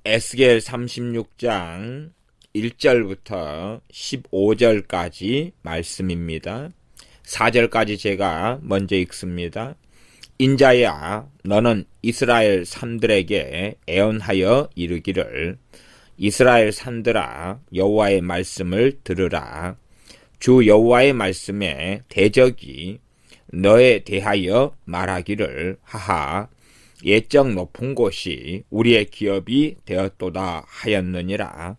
에스겔 36장 1절부터 15절까지 말씀입니다. 4절까지 제가 먼저 읽습니다. 인자야, 너는 이스라엘 산들에게 애언하여 이르기를, 이스라엘 산들아, 여호와의 말씀을 들으라. 주 여호와의 말씀에 대적이 너에 대하여 말하기를, 하하, 옛적 높은 곳이 우리의 기업이 되었도다 하였느니라.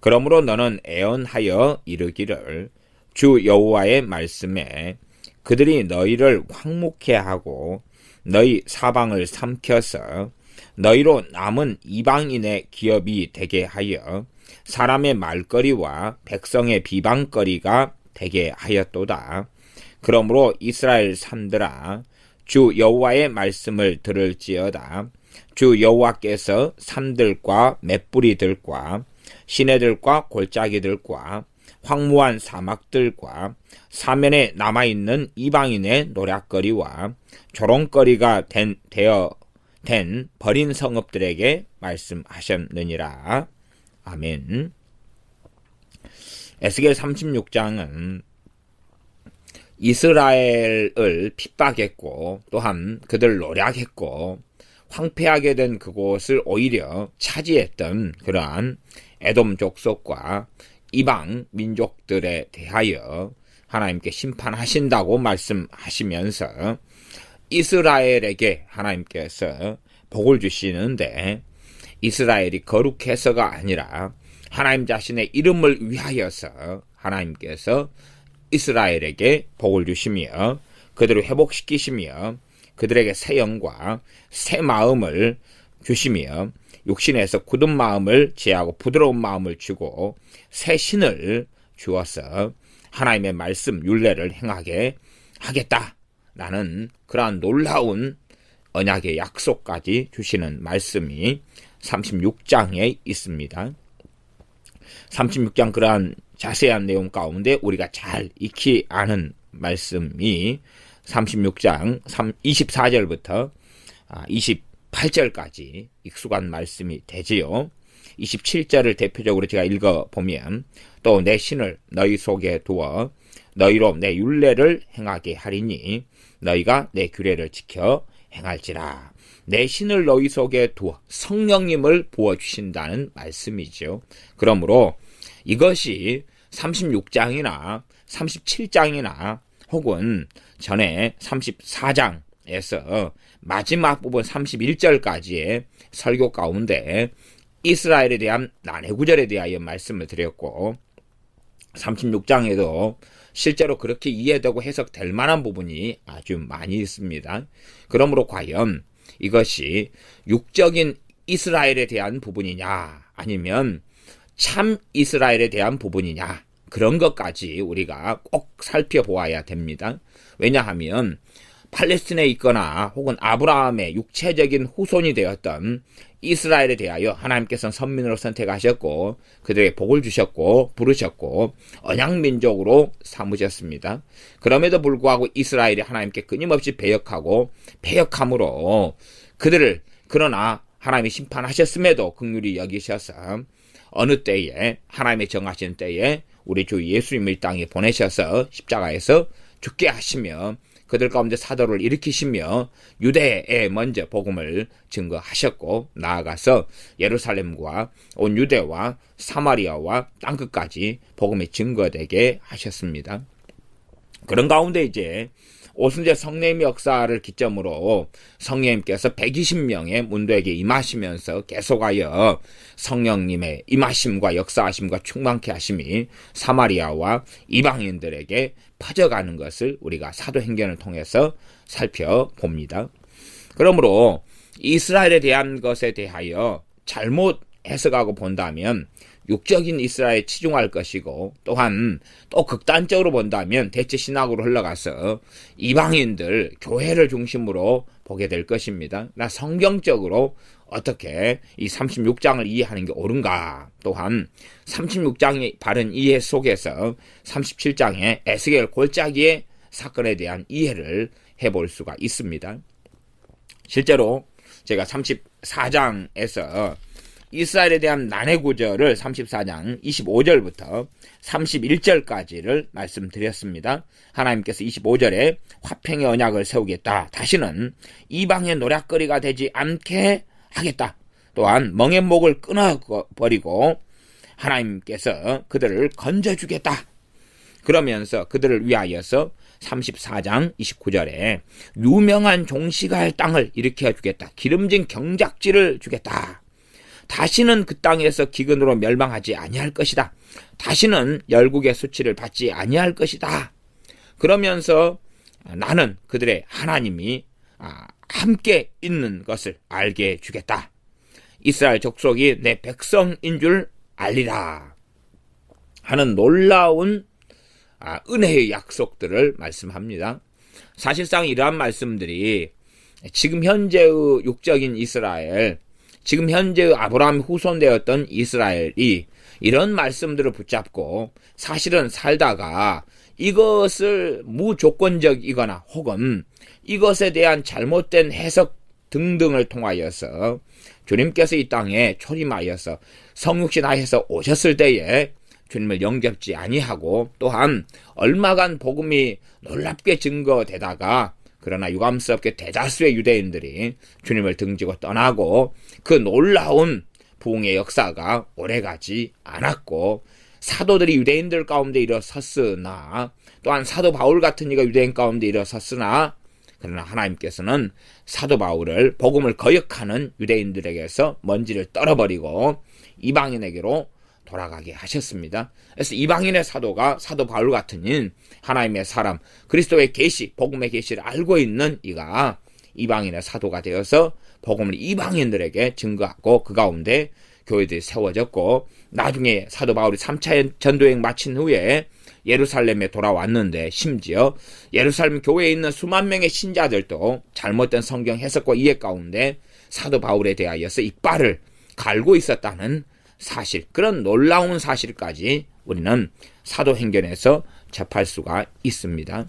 그러므로 너는 애언하여 이르기를, 주 여호와의 말씀에 그들이 너희를 황묵해 하고 너희 사방을 삼켜서 너희로 남은 이방인의 기업이 되게 하여 사람의 말거리와 백성의 비방거리가 되게 하였도다. 그러므로 이스라엘 산들아, 주 여호와의 말씀을 들을지어다. 주 여호와께서 산들과 맷뿌리들과 시내들과 골짜기들과 황무한 사막들과 사면에 남아있는 이방인의 노략거리와 조롱거리가 된 버린 성읍들에게 말씀하셨느니라. 아멘. 에스겔 36장은 이스라엘을 핍박했고 또한 그들 노략했고 황폐하게 된 그곳을 오히려 차지했던 그러한 에돔 족속과 이방 민족들에 대하여 하나님께 심판하신다고 말씀하시면서 이스라엘에게 하나님께서 복을 주시는데, 이스라엘이 거룩해서가 아니라 하나님 자신의 이름을 위하여서 하나님께서 이스라엘에게 복을 주시며 그들을 회복시키시며 그들에게 새 영과 새 마음을 주시며 육신에서 굳은 마음을 제하고 부드러운 마음을 주고 새 신을 주어서 하나님의 말씀 율례를 행하게 하겠다라는 그러한 놀라운 언약의 약속까지 주시는 말씀이 36장에 있습니다. 36장 그러한 자세한 내용 가운데 우리가 잘 익히 아는 말씀이 36장 24절부터 28절까지 익숙한 말씀이 되지요. 27절을 대표적으로 제가 읽어보면, 또 내 신을 너희 속에 두어 너희로 내 율례를 행하게 하리니 너희가 내 규례를 지켜 행할지라. 내 신을 너희 속에 두어 성령님을 부어주신다는 말씀이죠. 그러므로 이것이 36장이나 37장이나 혹은 전에 34장에서 마지막 부분 31절까지의 설교 가운데 이스라엘에 대한 난해구절에 대하여 말씀을 드렸고, 36장에도 실제로 그렇게 이해되고 해석될 만한 부분이 아주 많이 있습니다. 그러므로 과연 이것이 육적인 이스라엘에 대한 부분이냐 아니면 참 이스라엘에 대한 부분이냐, 그런 것까지 우리가 꼭 살펴보아야 됩니다. 왜냐하면 팔레스틴에 있거나 혹은 아브라함의 육체적인 후손이 되었던 이스라엘에 대하여 하나님께서는 선민으로 선택하셨고 그들에게 복을 주셨고 부르셨고 언약민족으로 삼으셨습니다. 그럼에도 불구하고 이스라엘이 하나님께 끊임없이 배역함으로 그들을, 그러나 하나님이 심판하셨음에도 긍휼히 여기셔서 어느 때에, 하나님의 정하신 때에 우리 주 예수님을 이 땅에 보내셔서 십자가에서 죽게 하시며 그들 가운데 사도를 일으키시며 유대에 먼저 복음을 증거하셨고 나아가서 예루살렘과 온 유대와 사마리아와 땅끝까지 복음이 증거되게 하셨습니다. 그런 가운데 이제 오순절 성령 역사를 기점으로 성령님께서 120명의 문도에게 임하시면서 계속하여 성령님의 임하심과 역사하심과 충만케 하심이 사마리아와 이방인들에게 퍼져가는 것을 우리가 사도행전을 통해서 살펴봅니다. 그러므로 이스라엘에 대한 것에 대하여 잘못 해석하고 본다면 육적인 이스라엘에 치중할 것이고, 또한 또 극단적으로 본다면 대체 신학으로 흘러가서 이방인들, 교회를 중심으로 보게 될 것입니다. 나 성경적으로 어떻게 이 36장을 이해하는 게 옳은가, 또한 36장의 바른 이해 속에서 37장의 에스겔 골짜기의 사건에 대한 이해를 해볼 수가 있습니다. 실제로 제가 34장에서 이스라엘에 대한 난해 구절을 34장 25절부터 31절까지를 말씀드렸습니다. 하나님께서 25절에 화평의 언약을 세우겠다. 다시는 이방의 노략거리가 되지 않게 하겠다. 또한 멍에 목을 끊어버리고 하나님께서 그들을 건져주겠다. 그러면서 그들을 위하여서 34장 29절에 유명한 종씨가 할 땅을 일으켜 주겠다. 기름진 경작지를 주겠다. 다시는 그 땅에서 기근으로 멸망하지 아니할 것이다. 다시는 열국의 수치를 받지 아니할 것이다. 그러면서 나는 그들의 하나님이 함께 있는 것을 알게 해주겠다. 이스라엘 족속이 내 백성인 줄 알리라 하는 놀라운 은혜의 약속들을 말씀합니다. 사실상 이러한 말씀들이 지금 현재의 육적인 이스라엘, 지금 현재의 아브라함 후손되었던 이스라엘이 이런 말씀들을 붙잡고 사실은 살다가 이것을 무조건적이거나 혹은 이것에 대한 잘못된 해석 등등을 통하여서 주님께서 이 땅에 초림하여서 성육신하여서 오셨을 때에 주님을 영접지 아니하고 또한 얼마간 복음이 놀랍게 증거되다가 그러나 유감스럽게 대다수의 유대인들이 주님을 등지고 떠나고 그 놀라운 부흥의 역사가 오래가지 않았고 사도들이 유대인들 가운데 일어섰으나 또한 사도 바울 같은 이가 유대인 가운데 일어섰으나 그러나 하나님께서는 사도 바울을 복음을 거역하는 유대인들에게서 먼지를 떨어버리고 이방인에게로 돌아가게 하셨습니다. 그래서 이방인의 사도가 사도 바울 같은 하나님의 사람, 그리스도의 계시, 복음의 계시를 알고 있는 이가 이방인의 사도가 되어서 복음을 이방인들에게 증거하고 그 가운데 교회들이 세워졌고 나중에 사도 바울이 3차 전도여행 마친 후에 예루살렘에 돌아왔는데 심지어 예루살렘 교회에 있는 수만 명의 신자들도 잘못된 성경 해석과 이해 가운데 사도 바울에 대하여서 이빨을 갈고 있었다는 사실, 그런 놀라운 사실까지 우리는 사도행전에서 접할 수가 있습니다.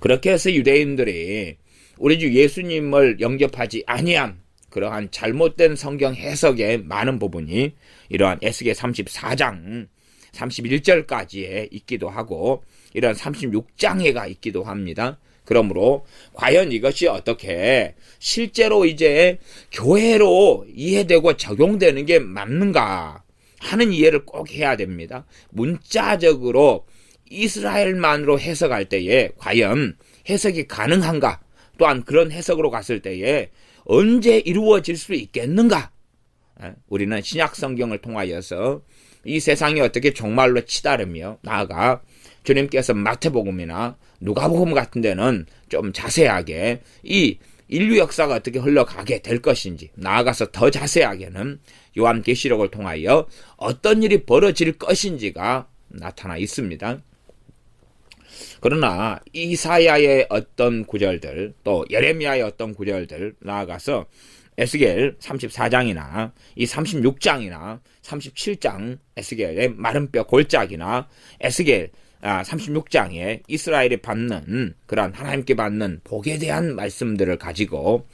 그렇게 해서 유대인들이 우리 주 예수님을 영접하지 아니한 그러한 잘못된 성경 해석의 많은 부분이 이러한 에스겔 34장 31절까지에 있기도 하고 이런 36장에가 있기도 합니다. 그러므로 과연 이것이 어떻게 실제로 이제 교회로 이해되고 적용되는 게 맞는가 하는 이해를 꼭 해야 됩니다. 문자적으로 이스라엘만으로 해석할 때에 과연 해석이 가능한가, 또한 그런 해석으로 갔을 때에 언제 이루어질 수 있겠는가. 우리는 신약 성경을 통하여서 이 세상이 어떻게 종말로 치달으며 나아가 주님께서 마태복음이나 누가복음 같은 데는 좀 자세하게 이 인류 역사가 어떻게 흘러가게 될 것인지, 나아가서 더 자세하게는 요한계시록을 통하여 어떤 일이 벌어질 것인지가 나타나 있습니다. 그러나 이사야의 어떤 구절들, 또 예레미야의 어떤 구절들, 나아가서 에스겔 34장이나 이 36장이나 37장 에스겔의 마른 뼈 골짜기나 에스겔 36장에 이스라엘이 받는 그런 하나님께 받는 복에 대한 말씀들을 가지고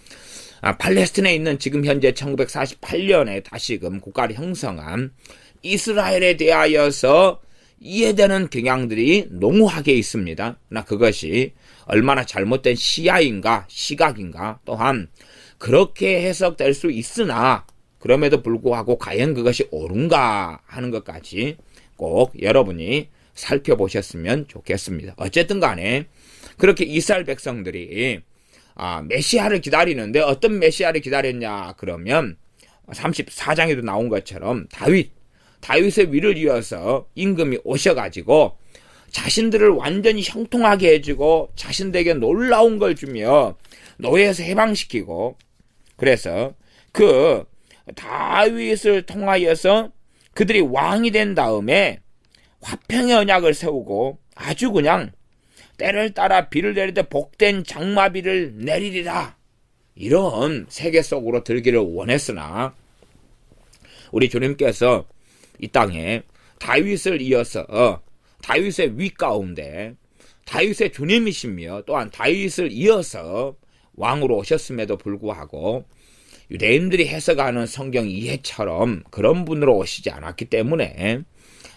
팔레스틴에 있는 지금 현재 1948년에 다시금 국가를 형성한 이스라엘에 대하여서 이해되는 경향들이 농후하게 있습니다. 그러나 그것이 얼마나 잘못된 시야인가 시각인가, 또한 그렇게 해석될 수 있으나 그럼에도 불구하고 과연 그것이 옳은가 하는 것까지 꼭 여러분이 살펴보셨으면 좋겠습니다. 어쨌든 간에 그렇게 이스라엘 백성들이 메시아를 기다리는데 어떤 메시아를 기다렸냐 그러면 34장에도 나온 것처럼 다윗의 위를 이어서 임금이 오셔가지고 자신들을 완전히 형통하게 해주고 자신들에게 놀라운 걸 주며 노예에서 해방시키고, 그래서 그 다윗을 통하여서 그들이 왕이 된 다음에 화평의 언약을 세우고 아주 그냥 때를 따라 비를 내릴 때 복된 장마비를 내리리라, 이런 세계 속으로 들기를 원했으나 우리 주님께서 이 땅에 다윗을 이어서 다윗의 위 가운데 다윗의 주님이시며 또한 다윗을 이어서 왕으로 오셨음에도 불구하고 유대인들이 해석하는 성경 이해처럼 그런 분으로 오시지 않았기 때문에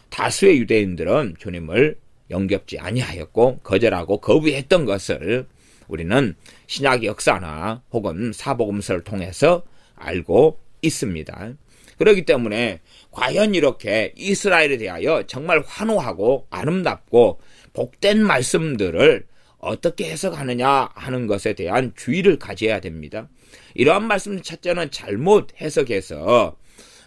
다수의 유대인들은 주님을 영접지 아니하였고 거절하고 거부했던 것을 우리는 신약 역사나 혹은 사복음서를 통해서 알고 있습니다. 그렇기 때문에 과연 이렇게 이스라엘에 대하여 정말 환호하고 아름답고 복된 말씀들을 어떻게 해석하느냐 하는 것에 대한 주의를 가져야 됩니다. 이러한 말씀 첫째는 잘못 해석해서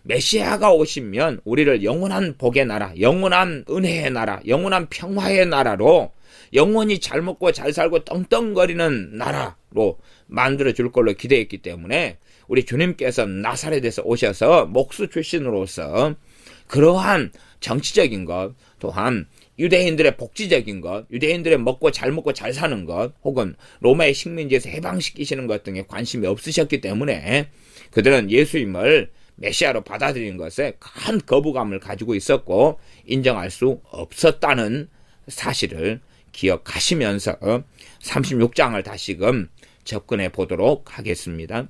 메시아가 오시면 우리를 영원한 복의 나라, 영원한 은혜의 나라, 영원한 평화의 나라로 영원히 잘 먹고 잘 살고 떵떵거리는 나라로 만들어줄 걸로 기대했기 때문에 우리 주님께서 나사렛에서 오셔서 목수 출신으로서 그러한 정치적인 것, 또한 유대인들의 복지적인 것, 유대인들의 먹고 잘 사는 것, 혹은 로마의 식민지에서 해방시키시는 것 등에 관심이 없으셨기 때문에 그들은 예수님을 메시아로 받아들인 것에 큰 거부감을 가지고 있었고 인정할 수 없었다는 사실을 기억하시면서 36장을 다시금 접근해 보도록 하겠습니다.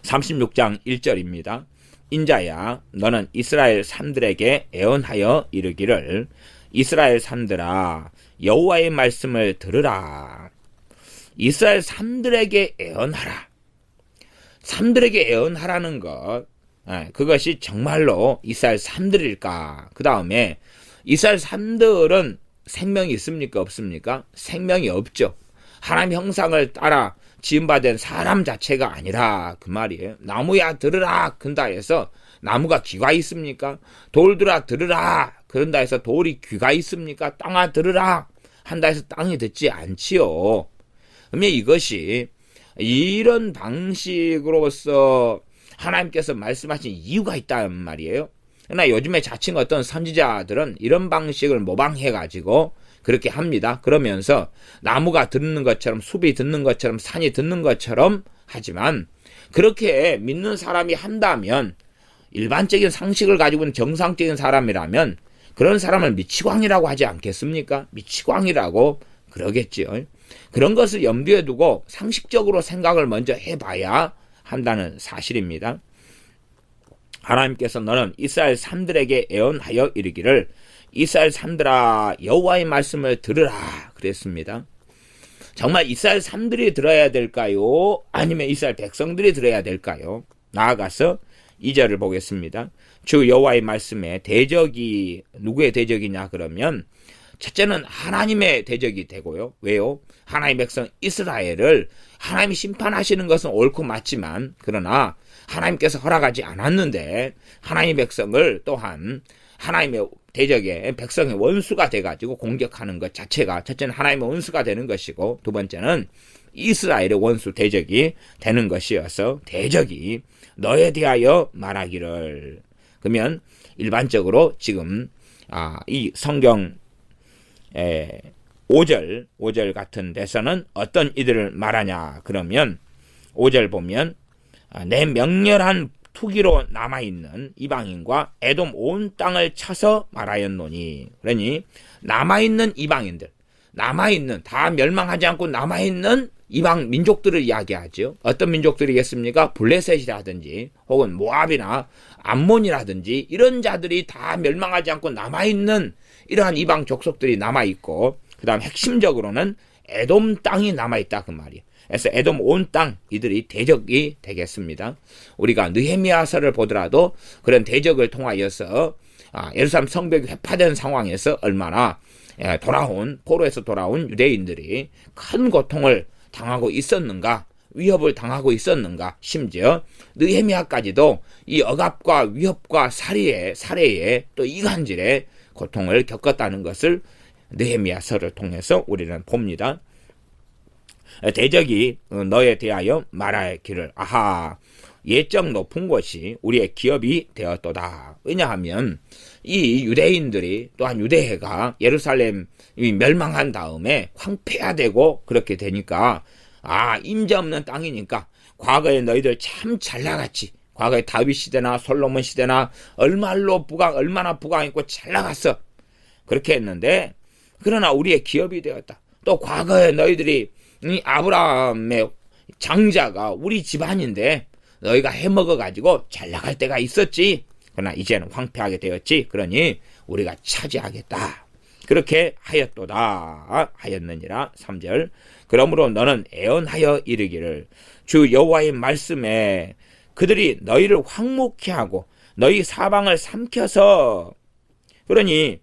36장 1절입니다. 인자야 너는 이스라엘 산들에게 애언하여 이르기를 이스라엘 산들아 여호와의 말씀을 들으라. 이스라엘 산들에게 애언하라. 산들에게 애언하라는 것, 그것이 정말로 이스라엘 산들일까? 그 다음에 이스라엘 산들은 생명이 있습니까? 없습니까? 생명이 없죠. 하나님 형상을 따라 지음받은 사람 자체가 아니라 그 말이에요. 나무야 들으라 그런다 해서 나무가 귀가 있습니까? 돌들아 들으라 그런다 해서 돌이 귀가 있습니까? 땅아 들으라 한다 해서 땅이 듣지 않지요. 그러면 이것이 이런 방식으로서 하나님께서 말씀하신 이유가 있단 말이에요. 그러나 요즘에 자칭 어떤 선지자들은 이런 방식을 모방해가지고 그렇게 합니다. 그러면서 나무가 듣는 것처럼 숲이 듣는 것처럼 산이 듣는 것처럼 하지만 그렇게 믿는 사람이 한다면 일반적인 상식을 가지고 있는 정상적인 사람이라면 그런 사람을 미치광이라고 하지 않겠습니까? 미치광이라고 그러겠지요. 그런 것을 염두에 두고 상식적으로 생각을 먼저 해봐야 한다는 사실입니다. 하나님께서 너는 이스라엘 산들에게 애언하여 이르기를 이스라엘 산들아 여호와의 말씀을 들으라 그랬습니다. 정말 이스라엘 산들이 들어야 될까요? 아니면 이스라엘 백성들이 들어야 될까요? 나아가서 2절을 보겠습니다. 주 여호와의 말씀에 대적이 누구의 대적이냐 그러면 첫째는 하나님의 대적이 되고요. 왜요? 하나님의 백성 이스라엘을 하나님이 심판하시는 것은 옳고 맞지만 그러나 하나님께서 허락하지 않았는데 하나님의 백성을 또한 하나님의 대적의 백성의 원수가 돼가지고 공격하는 것 자체가 첫째는 하나님의 원수가 되는 것이고 두 번째는 이스라엘의 원수 대적이 되는 것이어서 대적이 너에 대하여 말하기를. 그러면 일반적으로 지금 이 성경 5절 같은 데서는 어떤 이들을 말하냐 그러면 5절 보면 내 명렬한 투기로 남아있는 이방인과 에돔 온 땅을 쳐서 말하였노니. 그러니 남아있는 이방인들, 남아있는 다 멸망하지 않고 남아있는 이방 민족들을 이야기하죠. 어떤 민족들이겠습니까? 블레셋이라든지 혹은 모압이나 암몬이라든지 이런 자들이 다 멸망하지 않고 남아있는 이러한 이방 족속들이 남아있고 그 다음 핵심적으로는 에돔 땅이 남아있다 그 말이에요. 그래서 에돔 온 땅 이들이 대적이 되겠습니다. 우리가 느헤미야서를 보더라도 그런 대적을 통하여서 예루살렘 성벽이 회파된 상황에서 얼마나 포로에서 돌아온 유대인들이 큰 고통을 당하고 있었는가, 위협을 당하고 있었는가, 심지어 느헤미야까지도 이 억압과 위협과 살해에 또 이간질의 고통을 겪었다는 것을 느헤미야서를 통해서 우리는 봅니다. 대적이 너에 대하여 말하기를 아하 예적 높은 곳이 우리의 기업이 되었도다. 왜냐하면 이 유대인들이 또한 유대회가 예루살렘이 멸망한 다음에 황폐화되고 그렇게 되니까 임자 없는 땅이니까 과거에 너희들 참 잘나갔지. 과거에 다윗 시대나 솔로몬 시대나 얼마나 부강했고 잘나갔어. 그렇게 했는데 그러나 우리의 기업이 되었다. 또 과거에 너희들이 이 아브라함의 장자가 우리 집안인데 너희가 해먹어가지고 잘 나갈 때가 있었지. 그러나 이제는 황폐하게 되었지. 그러니 우리가 차지하겠다. 그렇게 하였도다 하였느니라. 3절. 그러므로 너는 애언하여 이르기를 주 여호와의 말씀에 그들이 너희를 황목케 하고 너희 사방을 삼켜서, 그러니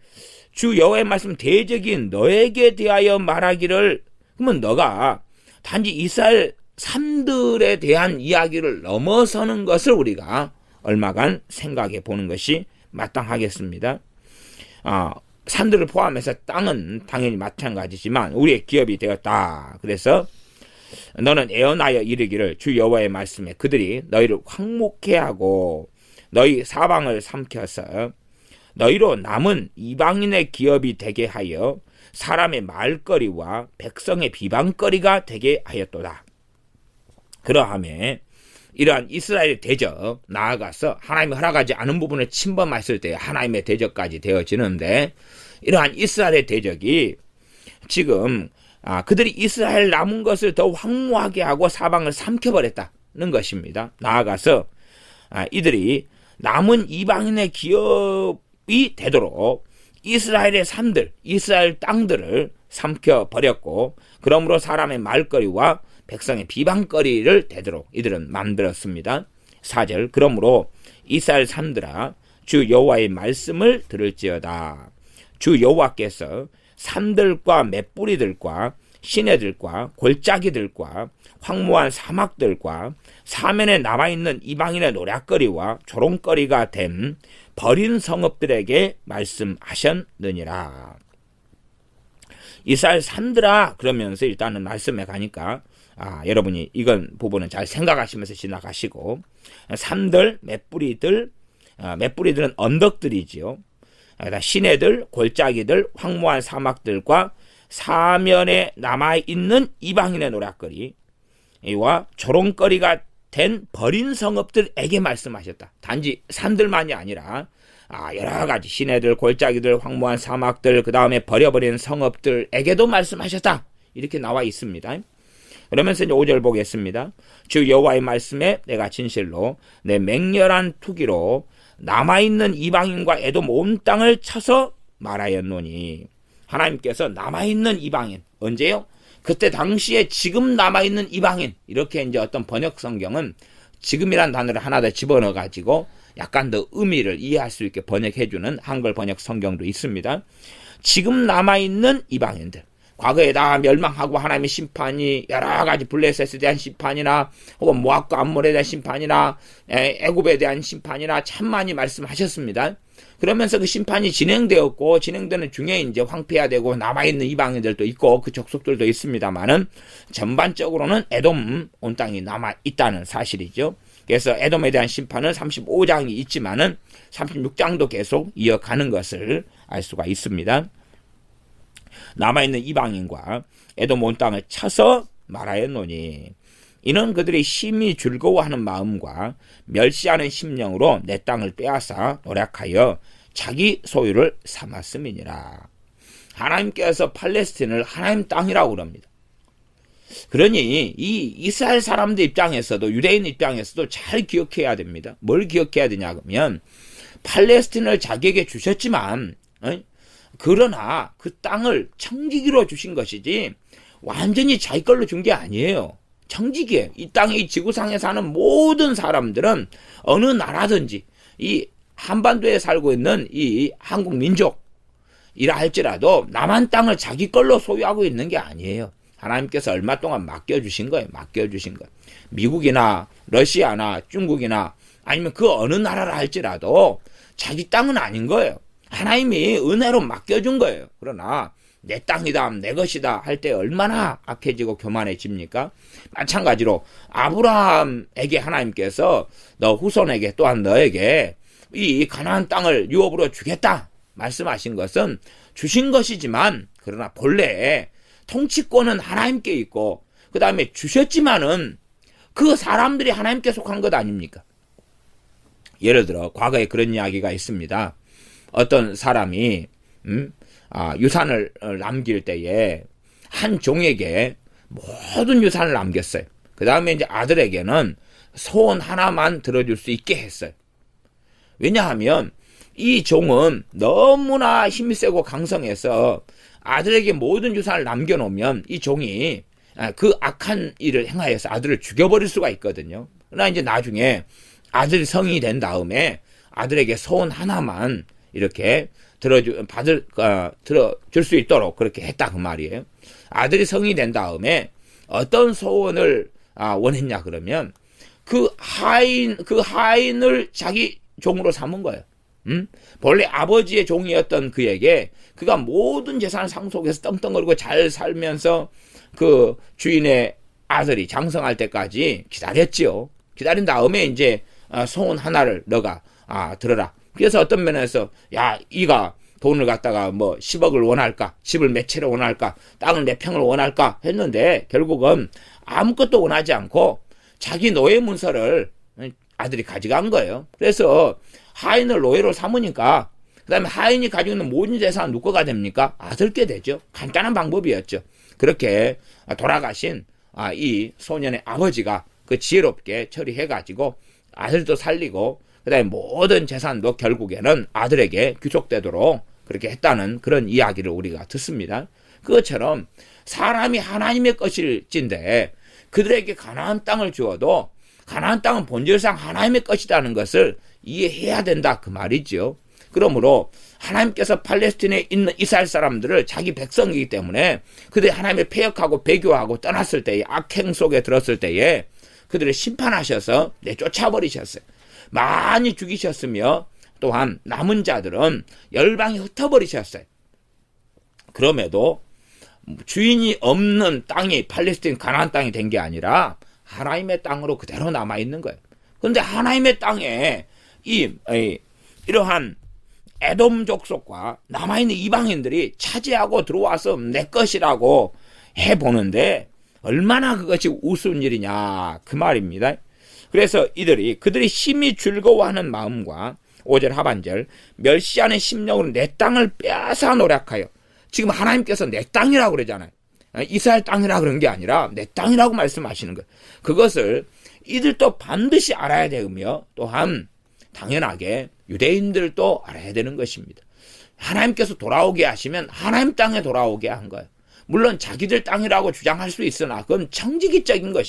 주 여호와의 말씀 대적인 너에게 대하여 말하기를, 그러면 너가 단지 이스라엘 산들에 대한 이야기를 넘어서는 것을 우리가 얼마간 생각해 보는 것이 마땅하겠습니다. 산들을 포함해서 땅은 당연히 마찬가지지만 우리의 기업이 되었다. 그래서 너는 애언하여 이르기를 주 여호와의 말씀에 그들이 너희를 황목케 하고 너희 사방을 삼켜서 너희로 남은 이방인의 기업이 되게 하여 사람의 말거리와 백성의 비방거리가 되게 하였도다. 그러하매 이러한 이스라엘의 대적, 나아가서 하나님이 허락하지 않은 부분을 침범했을 때 하나님의 대적까지 되어지는데, 이러한 이스라엘의 대적이 지금 그들이 이스라엘 남은 것을 더 황무하게 하고 사방을 삼켜버렸다는 것입니다. 나아가서 이들이 남은 이방인의 기업이 되도록 이스라엘의 산들, 이스라엘 땅들을 삼켜버렸고, 그러므로 사람의 말거리와 백성의 비방거리를 되도록 이들은 만들었습니다. 4절. 그러므로 이스라엘 산들아 주 여호와의 말씀을 들을지어다. 주 여호와께서 산들과 맷뿌리들과 시내들과 골짜기들과 황무한 사막들과 사면에 남아있는 이방인의 노략거리와 조롱거리가 된 버린 성읍들에게 말씀하셨느니라. 이스라엘 산들아 그러면서 일단은 말씀해 가니까 여러분이 이건 부분은 잘 생각하시면서 지나가시고, 산들, 맷뿌리들, 맷뿌리들은 언덕들이지요. 시내들, 골짜기들, 황무한 사막들과 사면에 남아있는 이방인의 노략거리와 조롱거리가 된 버린 성읍들에게 말씀하셨다. 단지 산들만이 아니라 여러 가지 시내들, 골짜기들, 황무한 사막들, 그 다음에 버려버린 성읍들에게도 말씀하셨다. 이렇게 나와 있습니다. 그러면서 이제 5절 보겠습니다. 주 여호와의 말씀에 내가 진실로 내 맹렬한 투기로 남아있는 이방인과 에돔 온 땅을 쳐서 말하였노니, 하나님께서 남아있는 이방인, 언제요? 그때 당시에 지금 남아있는 이방인, 이렇게 이제 어떤 번역 성경은 지금이란 단어를 하나 더 집어넣어 가지고 약간 더 의미를 이해할 수 있게 번역해주는 한글 번역 성경도 있습니다. 지금 남아있는 이방인들, 과거에 다 멸망하고 하나님의 심판이 여러 가지 블레셋에 대한 심판이나 혹은 모압과 암몬에 대한 심판이나 애굽에 대한 심판이나 참 많이 말씀하셨습니다. 그러면서 그 심판이 진행되었고, 진행되는 중에 이제 황폐화되고 남아있는 이방인들도 있고 그 족속들도 있습니다만은 전반적으로는 에돔 온 땅이 남아있다는 사실이죠. 그래서 에돔에 대한 심판은 35장이 있지만은 36장도 계속 이어가는 것을 알 수가 있습니다. 남아있는 이방인과 에돔 온 땅을 쳐서 말하였노니, 이는 그들이 심히 즐거워하는 마음과 멸시하는 심령으로 내 땅을 빼앗아 노략하여 자기 소유를 삼았음이니라. 하나님께서 팔레스틴을 하나님 땅이라고 그럽니다. 그러니 이 이스라엘 사람들 입장에서도, 유대인 입장에서도 잘 기억해야 됩니다. 뭘 기억해야 되냐 그러면, 팔레스틴을 자기에게 주셨지만 그러나 그 땅을 청지기로 주신 것이지 완전히 자기 걸로 준 게 아니에요. 청지기예요. 이 땅에, 이 지구상에 사는 모든 사람들은 어느 나라든지 이 한반도에 살고 있는 이 한국 민족이라 할지라도 남한 땅을 자기 걸로 소유하고 있는 게 아니에요. 하나님께서 얼마 동안 맡겨주신 거예요. 맡겨주신 거. 미국이나 러시아나 중국이나 아니면 그 어느 나라라 할지라도 자기 땅은 아닌 거예요. 하나님이 은혜로 맡겨준 거예요. 그러나 내 땅이다, 내 것이다 할 때 얼마나 악해지고 교만해집니까? 마찬가지로 아브라함에게 하나님께서 너 후손에게, 또한 너에게 이 가나안 땅을 유업으로 주겠다 말씀하신 것은 주신 것이지만, 그러나 본래 통치권은 하나님께 있고 그 다음에 주셨지만은 그 사람들이 하나님께 속한 것 아닙니까? 예를 들어 과거에 그런 이야기가 있습니다. 어떤 사람이 유산을 남길 때에 한 종에게 모든 유산을 남겼어요. 그 다음에 이제 아들에게는 소원 하나만 들어줄 수 있게 했어요. 왜냐하면 이 종은 너무나 힘이 세고 강성해서 아들에게 모든 유산을 남겨놓으면 이 종이 그 악한 일을 행하여서 아들을 죽여버릴 수가 있거든요. 그러나 이제 나중에 아들이 성인이 된 다음에 아들에게 소원 하나만 이렇게 들어줄 수 있도록 그렇게 했다 그 말이에요. 아들이 성인이 된 다음에 어떤 소원을 원했냐 그러면 그 하인을 자기 종으로 삼은 거예요. 본래 아버지의 종이었던 그에게 그가 모든 재산을 상속해서 떵떵거리고 잘 살면서 그 주인의 아들이 장성할 때까지 기다렸지요. 기다린 다음에 이제 소원 하나를 너가 들어라. 그래서 어떤 면에서 이가 돈을 갖다가 뭐 10억을 원할까, 집을 몇 채를 원할까, 땅을 몇 평을 원할까 했는데 결국은 아무것도 원하지 않고 자기 노예 문서를 아들이 가져간 거예요. 그래서 하인을 노예로 삼으니까 그 다음에 하인이 가지고 있는 모든 재산은 누구가 됩니까? 아들께 되죠. 간단한 방법이었죠. 그렇게 돌아가신 이 소년의 아버지가 그 지혜롭게 처리해가지고 아들도 살리고 그 다음에 모든 재산도 결국에는 아들에게 귀속되도록 그렇게 했다는 그런 이야기를 우리가 듣습니다. 그것처럼 사람이 하나님의 것일진데 그들에게 가나안 땅을 주어도 가나안 땅은 본질상 하나님의 것이라는 것을 이해해야 된다 그 말이죠. 그러므로 하나님께서 팔레스틴에 있는 이스라엘 사람들을 자기 백성이기 때문에 그들이 하나님을 폐역하고 배교하고 떠났을 때에 악행 속에 들었을 때에 그들을 심판하셔서 내쫓아버리셨어요. 많이 죽이셨으며 또한 남은 자들은 열방에 흩어버리셨어요. 그럼에도 주인이 없는 땅이 팔레스틴 가나안 땅이 된 게 아니라 하나님의 땅으로 그대로 남아있는 거예요. 그런데 하나님의 땅에 이러한 에돔 족속과 남아있는 이방인들이 차지하고 들어와서 내 것이라고 해보는데 얼마나 그것이 우스운 일이냐 그 말입니다. 그래서 그들이 심히 즐거워하는 마음과 5절 하반절 멸시하는 심령으로 내 땅을 빼앗아 노력하여 지금 하나님께서 내 땅이라고 그러잖아요. 이스라엘 땅이라고 그런 게 아니라 내 땅이라고 말씀하시는 거예요. 그것을 이들도 반드시 알아야 되며 또한 당연하게 유대인들도 알아야 되는 것입니다. 하나님께서 돌아오게 하시면 하나님 땅에 돌아오게 한 거예요. 물론 자기들 땅이라고 주장할 수 있으나 그건 청지기적인 것.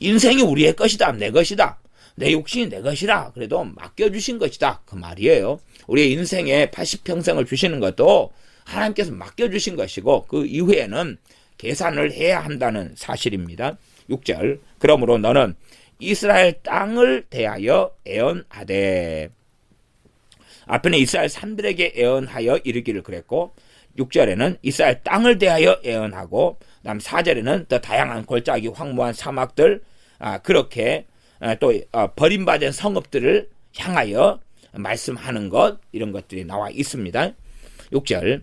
인생이 우리의 것이다, 내 것이다, 내 육신이 내 것이라 그래도 맡겨주신 것이다 그 말이에요. 우리의 인생에 80평생을 주시는 것도 하나님께서 맡겨주신 것이고 그 이후에는 계산을 해야 한다는 사실입니다. 6절 그러므로 너는 이스라엘 땅을 대하여 애언하되 앞에는 이스라엘 산들에게 애언하여 이르기를 그랬고 6절에는 이스라엘 땅을 대하여 애언하고 그다음 4절에는 더 다양한 골짜기 황무한 사막들 그렇게 또 버림받은 성읍들을 향하여 말씀하는 것 이런 것들이 나와 있습니다. 6절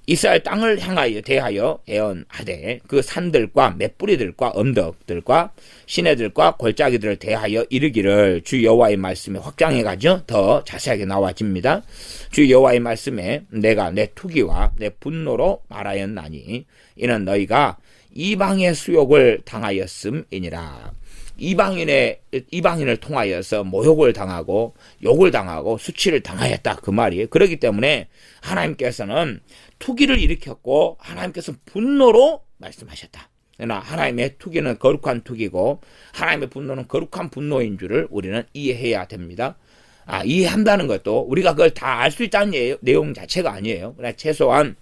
이스라엘 땅을 향하여 대하여 애언하되 그 산들과 맷뿌리들과 언덕들과 시내들과 골짜기들을 대하여 이르기를 주 여호와의 말씀에 확장해가지고 더 자세하게 나와집니다. 주 여호와의 말씀에 내가 내 투기와 내 분노로 말하였나니 이는 너희가 이방의 수욕을 당하였음이니라. 이방인을 통하여서 모욕을 당하고 욕을 당하고 수치를 당하였다 그 말이에요. 그렇기 때문에 하나님께서는 투기를 일으켰고 하나님께서 분노로 말씀하셨다. 그러나 하나님의 투기는 거룩한 투기고 하나님의 분노는 거룩한 분노인 줄을 우리는 이해해야 됩니다. 이해한다는 것도 우리가 그걸 다 알 수 있다는 내용 자체가 아니에요. 그러나 최소한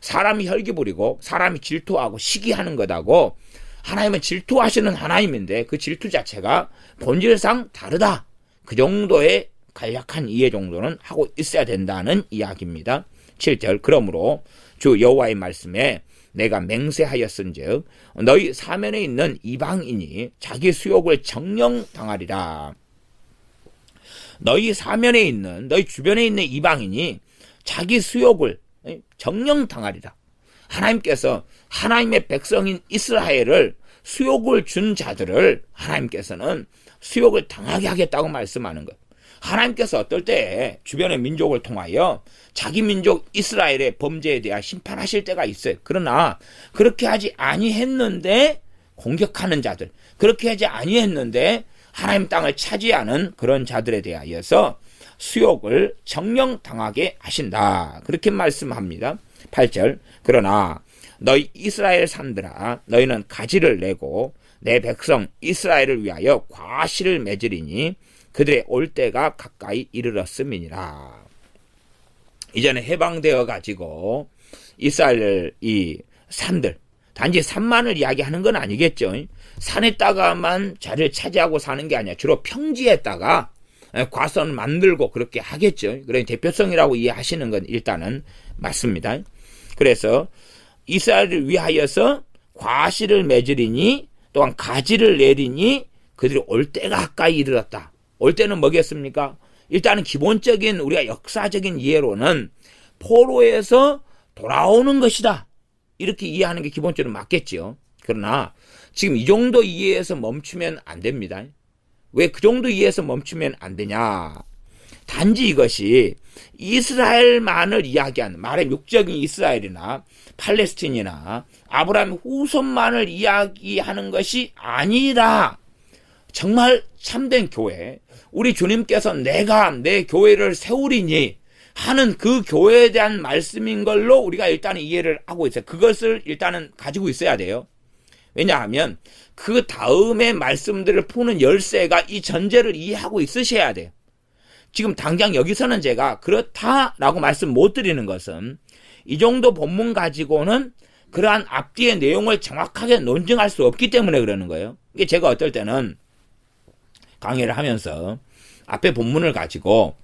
사람이 혈기 부리고 사람이 질투하고 시기하는 것하고 하나님은 질투하시는 하나님인데 그 질투 자체가 본질상 다르다. 그 정도의 간략한 이해 정도는 하고 있어야 된다는 이야기입니다. 7절 그러므로 주 여호와의 말씀에 내가 맹세하였은즉 너희 사면에 있는 이방인이 자기 수욕을 정령 당하리라. 너희 사면에 있는 너희 주변에 있는 이방인이 자기 수욕을 정령 당하리라. 하나님께서 하나님의 백성인 이스라엘을 수욕을 준 자들을 하나님께서는 수욕을 당하게 하겠다고 말씀하는 거예요. 하나님께서 어떨 때 주변의 민족을 통하여 자기 민족 이스라엘의 범죄에 대한 심판하실 때가 있어요. 그러나 그렇게 하지 아니했는데 공격하는 자들, 그렇게 하지 아니했는데 하나님 땅을 차지하는 그런 자들에 대하여서 수욕을 정령 당하게 하신다. 그렇게 말씀합니다. 8절. 그러나 너희 이스라엘 산들아, 너희는 가지를 내고 내 백성 이스라엘을 위하여 과실을 맺으리니 그들의 올 때가 가까이 이르렀음이니라. 이전에 해방되어 가지고 이스라엘 이 산들, 단지 산만을 이야기하는 건 아니겠죠. 산에다가만 자리를 차지하고 사는 게 아니라 주로 평지에다가 과선을 만들고 그렇게 하겠죠. 그래 대표성이라고 이해하시는 건 일단은 맞습니다. 그래서 이스라엘을 위하여서 과실을 맺으리니 또한 가지를 내리니 그들이 올 때가 가까이 이르렀다. 올 때는 뭐겠습니까? 일단은 기본적인 우리가 역사적인 이해로는 포로에서 돌아오는 것이다. 이렇게 이해하는 게 기본적으로 맞겠죠. 그러나 지금 이 정도 이해에서 멈추면 안 됩니다. 왜 그 정도 이해에서 멈추면 안 되냐? 단지 이것이 이스라엘만을 이야기하는, 말의 육적인 이스라엘이나 팔레스틴이나 아브라함 후손만을 이야기하는 것이 아니라 정말 참된 교회, 우리 주님께서 내가 내 교회를 세우리니 하는 그 교회에 대한 말씀인 걸로 우리가 일단은 이해를 하고 있어요. 그것을 일단은 가지고 있어야 돼요. 왜냐하면 그 다음에 말씀들을 푸는 열쇠가 이 전제를 이해하고 있으셔야 돼요. 지금 당장 여기서는 제가 그렇다라고 말씀 못 드리는 것은 이 정도 본문 가지고는 그러한 앞뒤의 내용을 정확하게 논증할 수 없기 때문에 그러는 거예요. 이게 제가 어떨 때는 강의를 하면서 앞에 본문을 가지고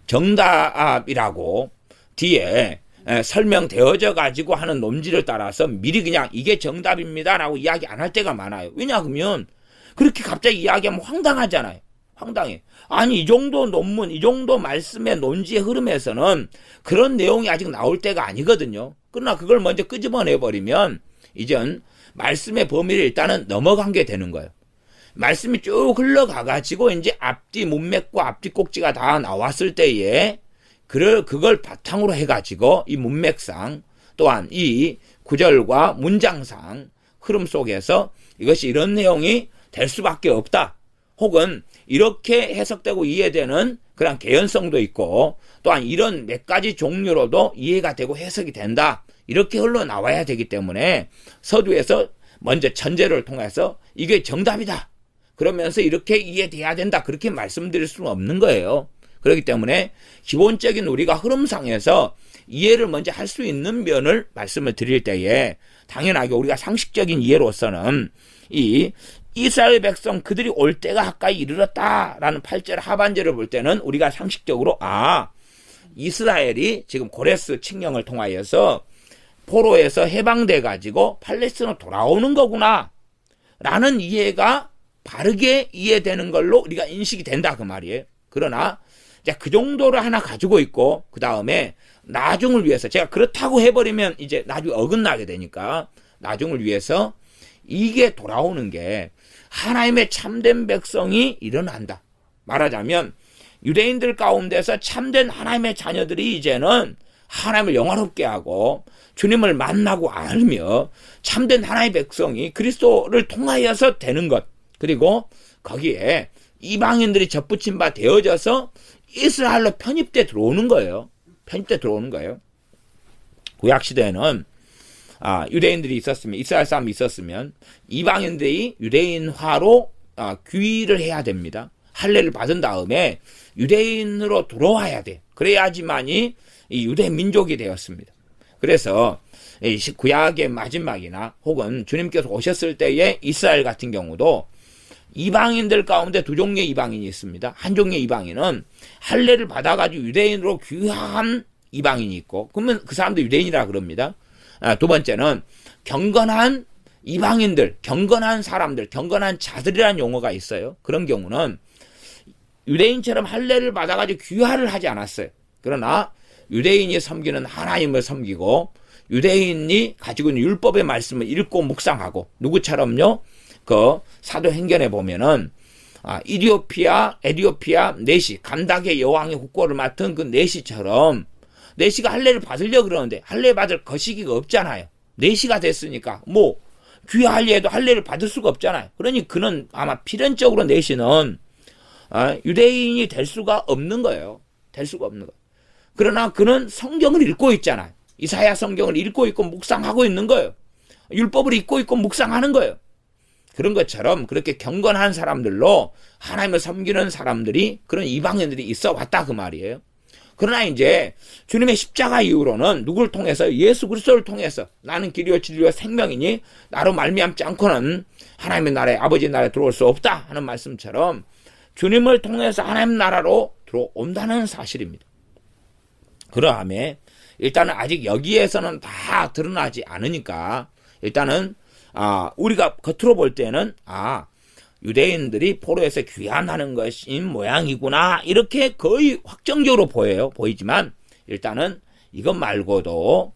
정답이라고 뒤에 설명되어져 가지고 하는 논지를 따라서 미리 그냥 이게 정답입니다라고 이야기 안 할 때가 많아요. 왜냐하면 그렇게 갑자기 이야기하면 황당하잖아요. 황당해. 아니 이 정도 논문, 이 정도 말씀의 논지의 흐름에서는 그런 내용이 아직 나올 때가 아니거든요. 그러나 그걸 먼저 끄집어내버리면 이젠 말씀의 범위를 일단은 넘어간 게 되는 거예요. 말씀이 쭉 흘러가가지고 이제 앞뒤 문맥과 앞뒤 꼭지가 다 나왔을 때에 그걸 바탕으로 해가지고 이 문맥상 또한 이 구절과 문장상 흐름 속에서 이것이 이런 내용이 될 수밖에 없다. 혹은 이렇게 해석되고 이해되는 그런 개연성도 있고 또한 이런 몇 가지 종류로도 이해가 되고 해석이 된다. 이렇게 흘러나와야 되기 때문에 서두에서 먼저 전제를 통해서 이게 정답이다. 그러면서 이렇게 이해돼야 된다. 그렇게 말씀드릴 수는 없는 거예요. 그렇기 때문에 기본적인 우리가 흐름상에서 이해를 먼저 할 수 있는 면을 말씀을 드릴 때에 당연하게 우리가 상식적인 이해로서는 이 이스라엘 백성 그들이 올 때가 가까이 이르렀다라는 8절 하반절을 볼 때는 우리가 상식적으로 이스라엘이 지금 고레스 칙령을 통하여서 포로에서 해방돼 가지고 팔레스틴으로 돌아오는 거구나 라는 이해가 바르게 이해되는 걸로 우리가 인식이 된다 그 말이에요. 그러나 이제 그 정도를 하나 가지고 있고 그 다음에 나중을 위해서 제가 그렇다고 해버리면 이제 나중에 어긋나게 되니까 나중을 위해서 이게 돌아오는 게 하나님의 참된 백성이 일어난다. 말하자면 유대인들 가운데서 참된 하나님의 자녀들이 이제는 하나님을 영화롭게 하고 주님을 만나고 알며 참된 하나님의 백성이 그리스도를 통하여서 되는 것, 그리고 거기에 이방인들이 접붙임 바 되어져서 이스라엘로 편입돼 들어오는 거예요. 편입돼 들어오는 거예요. 구약시대에는 유대인들이 있었으면, 이스라엘 사람이 있었으면 이방인들이 유대인화로 귀의를 해야 됩니다. 할례를 받은 다음에 유대인으로 들어와야 돼. 그래야지만이 이 유대 민족이 되었습니다. 그래서 구약의 마지막이나 혹은 주님께서 오셨을 때의 이스라엘 같은 경우도 이방인들 가운데 두 종류의 이방인이 있습니다. 한 종류의 이방인은 할례를 받아가지고 유대인으로 귀화한 이방인이 있고, 그러면 그 사람도 유대인이라 그럽니다. 두 번째는 경건한 이방인들, 경건한 사람들, 경건한 자들이라는 용어가 있어요. 그런 경우는 유대인처럼 할례를 받아가지고 귀화를 하지 않았어요. 그러나 유대인이 섬기는 하나님을 섬기고 유대인이 가지고 있는 율법의 말씀을 읽고 묵상하고, 누구처럼요? 그 사도행전에 보면은 에디오피아 네시, 간닥의 여왕의 국고를 맡은 그 네시처럼, 네시가 할례를 받으려고 그러는데 할례 받을 거시기가 없잖아요. 네시가 됐으니까 귀할례에도 할례를 받을 수가 없잖아요. 그러니 그는 아마 필연적으로 내시는 유대인이 될 수가 없는 거예요. 될 수가 없는 거예요. 그러나 그는 성경을 읽고 있잖아요. 이사야 성경을 읽고 있고 묵상하고 있는 거예요. 율법을 읽고 있고 묵상하는 거예요. 그런 것처럼 그렇게 경건한 사람들로 하나님을 섬기는 사람들이, 그런 이방인들이 있어 왔다 그 말이에요. 그러나 이제 주님의 십자가 이후로는 누구를 통해서? 예수 그리스도를 통해서 나는 길이요 진리요 생명이니 나로 말미암지 않고는 하나님의 나라에, 아버지 나라에 들어올 수 없다 하는 말씀처럼 주님을 통해서 하나님 나라로 들어온다는 사실입니다. 그러함에 일단은 아직 여기에서는 다 드러나지 않으니까 일단은 우리가 겉으로 볼 때는 유대인들이 포로에서 귀환하는 것인 모양이구나 이렇게 거의 확정적으로 보이지만 일단은 이것 말고도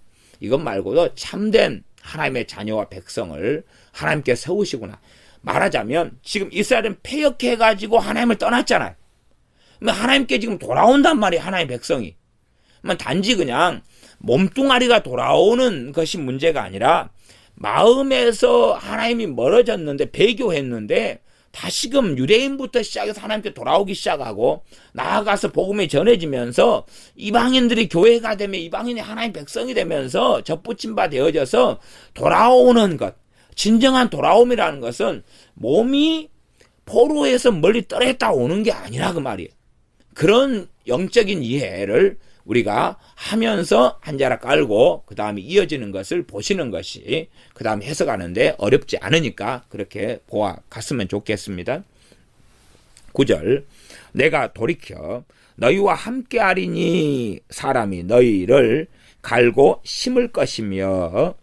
참된 하나님의 자녀와 백성을 하나님께 세우시구나. 말하자면 지금 이스라엘은 패역해가지고 하나님을 떠났잖아요. 하나님께 지금 돌아온단 말이에요. 하나님의 백성이. 단지 그냥 몸뚱아리가 돌아오는 것이 문제가 아니라 마음에서 하나님이 멀어졌는데, 배교했는데 다시금 유대인부터 시작해서 하나님께 돌아오기 시작하고 나아가서 복음이 전해지면서 이방인들이 교회가 되면 이방인이 하나님 백성이 되면서 접붙임 바 되어져서 돌아오는 것, 진정한 돌아옴이라는 것은 몸이 포로에서 멀리 떨어졌다 오는 게 아니라 그 말이에요. 그런 영적인 이해를 우리가 하면서 한자락 깔고 그 다음에 이어지는 것을 보시는 것이 그 다음에 해석하는데 어렵지 않으니까 그렇게 보아갔으면 좋겠습니다. 9절, 내가 돌이켜 너희와 함께하리니 사람이 너희를 갈고 심을 것이며.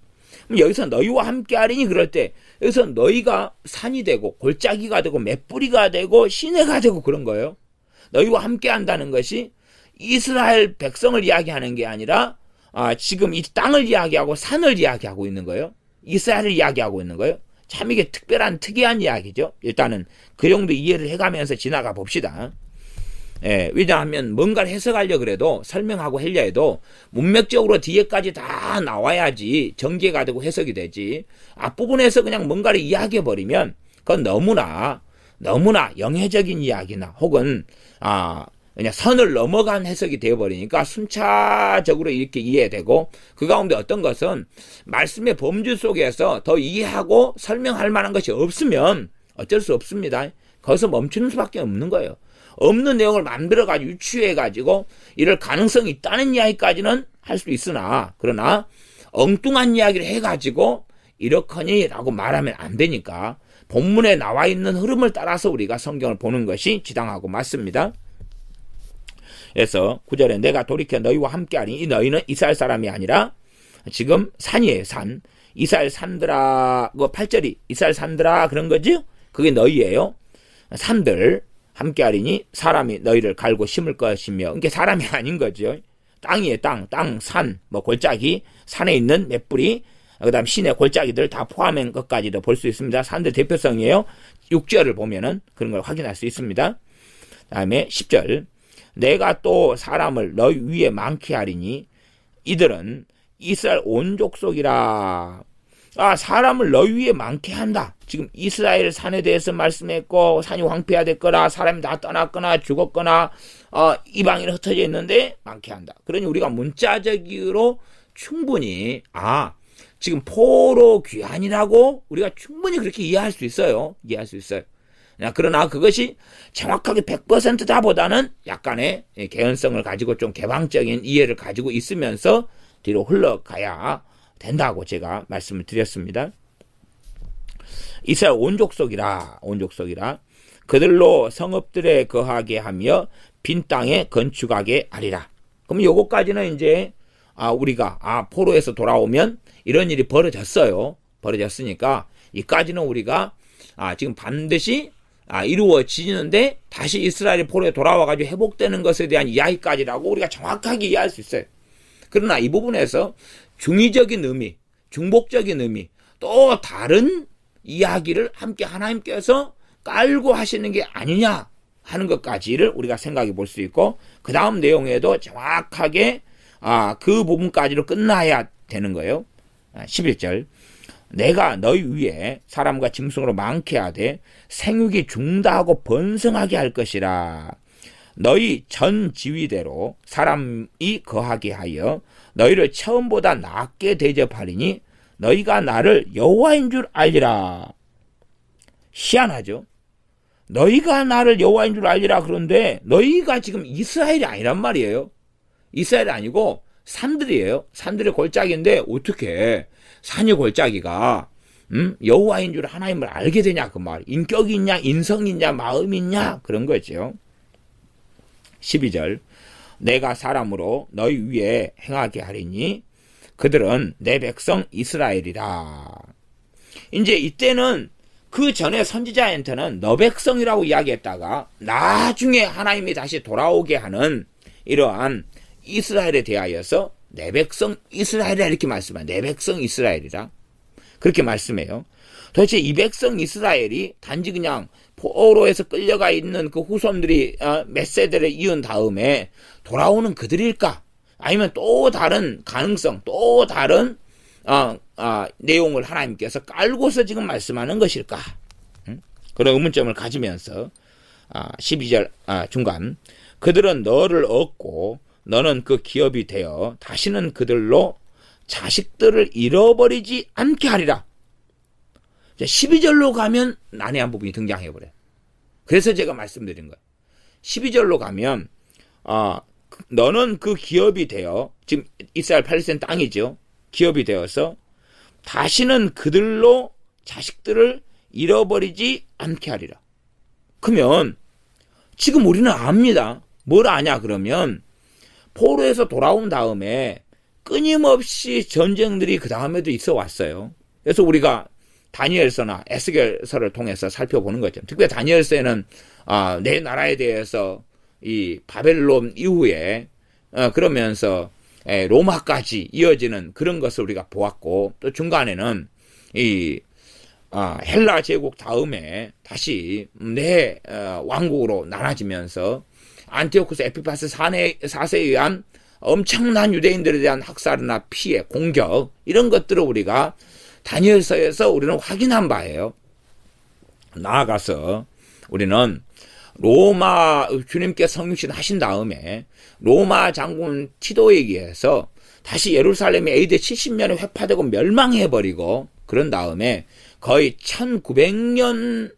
여기서 너희와 함께하리니 그럴 때 여기서 너희가 산이 되고 골짜기가 되고 맷뿌리가 되고 시내가 되고 그런 거예요. 너희와 함께한다는 것이 이스라엘 백성을 이야기하는 게 아니라 지금 이 땅을 이야기하고 산을 이야기하고 있는 거예요. 이스라엘을 이야기하고 있는 거예요. 참 이게 특이한 이야기죠. 일단은 그 정도 이해를 해가면서 지나가 봅시다. 왜냐하면 뭔가를 해석하려 그래도 설명하고 하려 해도 문맥적으로 뒤에까지 다 나와야지 전개가 되고 해석이 되지. 앞부분에서 그냥 뭔가를 이야기해버리면 그건 너무나 영해적인 이야기나 혹은 그냥 선을 넘어간 해석이 되어버리니까 순차적으로 이렇게 이해되고, 그 가운데 어떤 것은 말씀의 범주 속에서 더 이해하고 설명할 만한 것이 없으면 어쩔 수 없습니다. 거기서 멈추는 수밖에 없는 거예요. 없는 내용을 만들어가지고 유추해가지고 이럴 가능성이 있다는 이야기까지는 할 수 있으나, 그러나 엉뚱한 이야기를 해가지고 이렇거니라고 말하면 안 되니까 본문에 나와 있는 흐름을 따라서 우리가 성경을 보는 것이 지당하고 맞습니다. 그래서 9절에 내가 돌이켜 너희와 함께하니, 이 너희는 이스라엘 사람이 아니라 지금 산이에요. 산. 이스라엘 산들아, 8절이 이스라엘 산들아 그런 거죠. 그게 너희예요. 산들 함께하리니 사람이 너희를 갈고 심을 것이며. 이게 사람이 아닌 거죠. 땅이에요. 땅, 산, 골짜기, 산에 있는 맷뿌리, 그 다음 시내 골짜기들 다 포함한 것까지도 볼 수 있습니다. 산들 대표성이에요. 6절을 보면은 그런 걸 확인할 수 있습니다. 다음에 10절, 내가 또 사람을 너희 위에 많게 하리니 이들은 이스라엘 온 족속이라. 사람을 너희 위에 많게 한다. 지금 이스라엘 산에 대해서 말씀했고, 산이 황폐화됐거나 사람이 다 떠났거나 죽었거나 이방인이 흩어져 있는데 많게 한다. 그러니 우리가 문자적으로 충분히 지금 포로 귀환이라고 우리가 충분히 그렇게 이해할 수 있어요. 그러나 그것이 정확하게 100%다 보다는 약간의 개연성을 가지고 좀 개방적인 이해를 가지고 있으면서 뒤로 흘러가야 된다고 제가 말씀을 드렸습니다. 이스라엘 온 족속이라 그들로 성읍들에 거하게 하며 빈 땅에 건축하게 하리라. 그럼 요거까지는 이제 우리가 포로에서 돌아오면 이런 일이 벌어졌으니까 이까지는 우리가 지금 반드시 이루어지는데 다시 이스라엘이 포로에 돌아와가지고 회복되는 것에 대한 이야기까지라고 우리가 정확하게 이해할 수 있어요. 그러나 이 부분에서 중의적인 의미, 중복적인 의미, 또 다른 이야기를 함께 하나님께서 깔고 하시는 게 아니냐 하는 것까지를 우리가 생각해 볼 수 있고, 그 다음 내용에도 정확하게 그 부분까지로 끝나야 되는 거예요. 11절, 내가 너희 위에 사람과 짐승으로 많게 하되 생육이 중다하고 번성하게 할 것이라. 너희 전 지위대로 사람이 거하게 하여 너희를 처음보다 낫게 대접하리니 너희가 나를 여호와인 줄 알리라. 희한하죠? 너희가 나를 여호와인 줄 알리라. 그런데 너희가 지금 이스라엘이 아니란 말이에요. 이스라엘이 아니고 산들이에요. 산들의 골짜기인데 어떻게 산의 골짜기가 여호와인 줄 하나님을 알게 되냐 그 말. 인격이 있냐, 인성이 있냐, 마음이 있냐 그런 거죠. 12절 내가 사람으로 너희 위에 행하게 하리니 그들은 내 백성 이스라엘이라. 이제 이때는 그 전에 선지자한테는 너 백성이라고 이야기했다가 나중에 하나님이 다시 돌아오게 하는 이러한 이스라엘에 대하여서 내 백성 이스라엘이라 이렇게 말씀해요. 내 백성 이스라엘이라 그렇게 말씀해요. 도대체 이 백성 이스라엘이 단지 그냥 포로에서 끌려가 있는 그 후손들이 몇 세대를 이은 다음에 돌아오는 그들일까? 아니면 또 다른 가능성, 또 다른 내용을 하나님께서 깔고서 지금 말씀하는 것일까? 그런 의문점을 가지면서 12절 중간 그들은 너를 얻고 너는 그 기업이 되어 다시는 그들로 자식들을 잃어버리지 않게 하리라. 12절로 가면 난해한 부분이 등장해버려요. 그래서 제가 말씀드린 거예요. 12절로 가면 너는 그 기업이 되어 지금 이스라엘 팔레스타인 땅이죠. 기업이 되어서 다시는 그들로 자식들을 잃어버리지 않게 하리라. 그러면 지금 우리는 압니다. 뭘 아냐 그러면 포로에서 돌아온 다음에 끊임없이 전쟁들이 그 다음에도 있어 왔어요. 그래서 우리가 다니엘서나 에스겔서를 통해서 살펴보는 거죠. 특별히 다니엘서에는 내 나라에 대해서 이 바벨론 이후에 그러면서 로마까지 이어지는 그런 것을 우리가 보았고 또 중간에는 이 헬라 제국 다음에 다시 내 왕국으로 나눠지면서 안티오쿠스 에피파스 4세에 의한 엄청난 유대인들에 대한 학살이나 피해, 공격 이런 것들을 우리가 다니엘서에서 우리는 확인한 바예요. 나아가서 우리는 로마 주님께 성육신 하신 다음에 로마 장군 티도에 의해서 다시 예루살렘이 AD 70년에 회파되고 멸망해버리고 그런 다음에 거의 1900년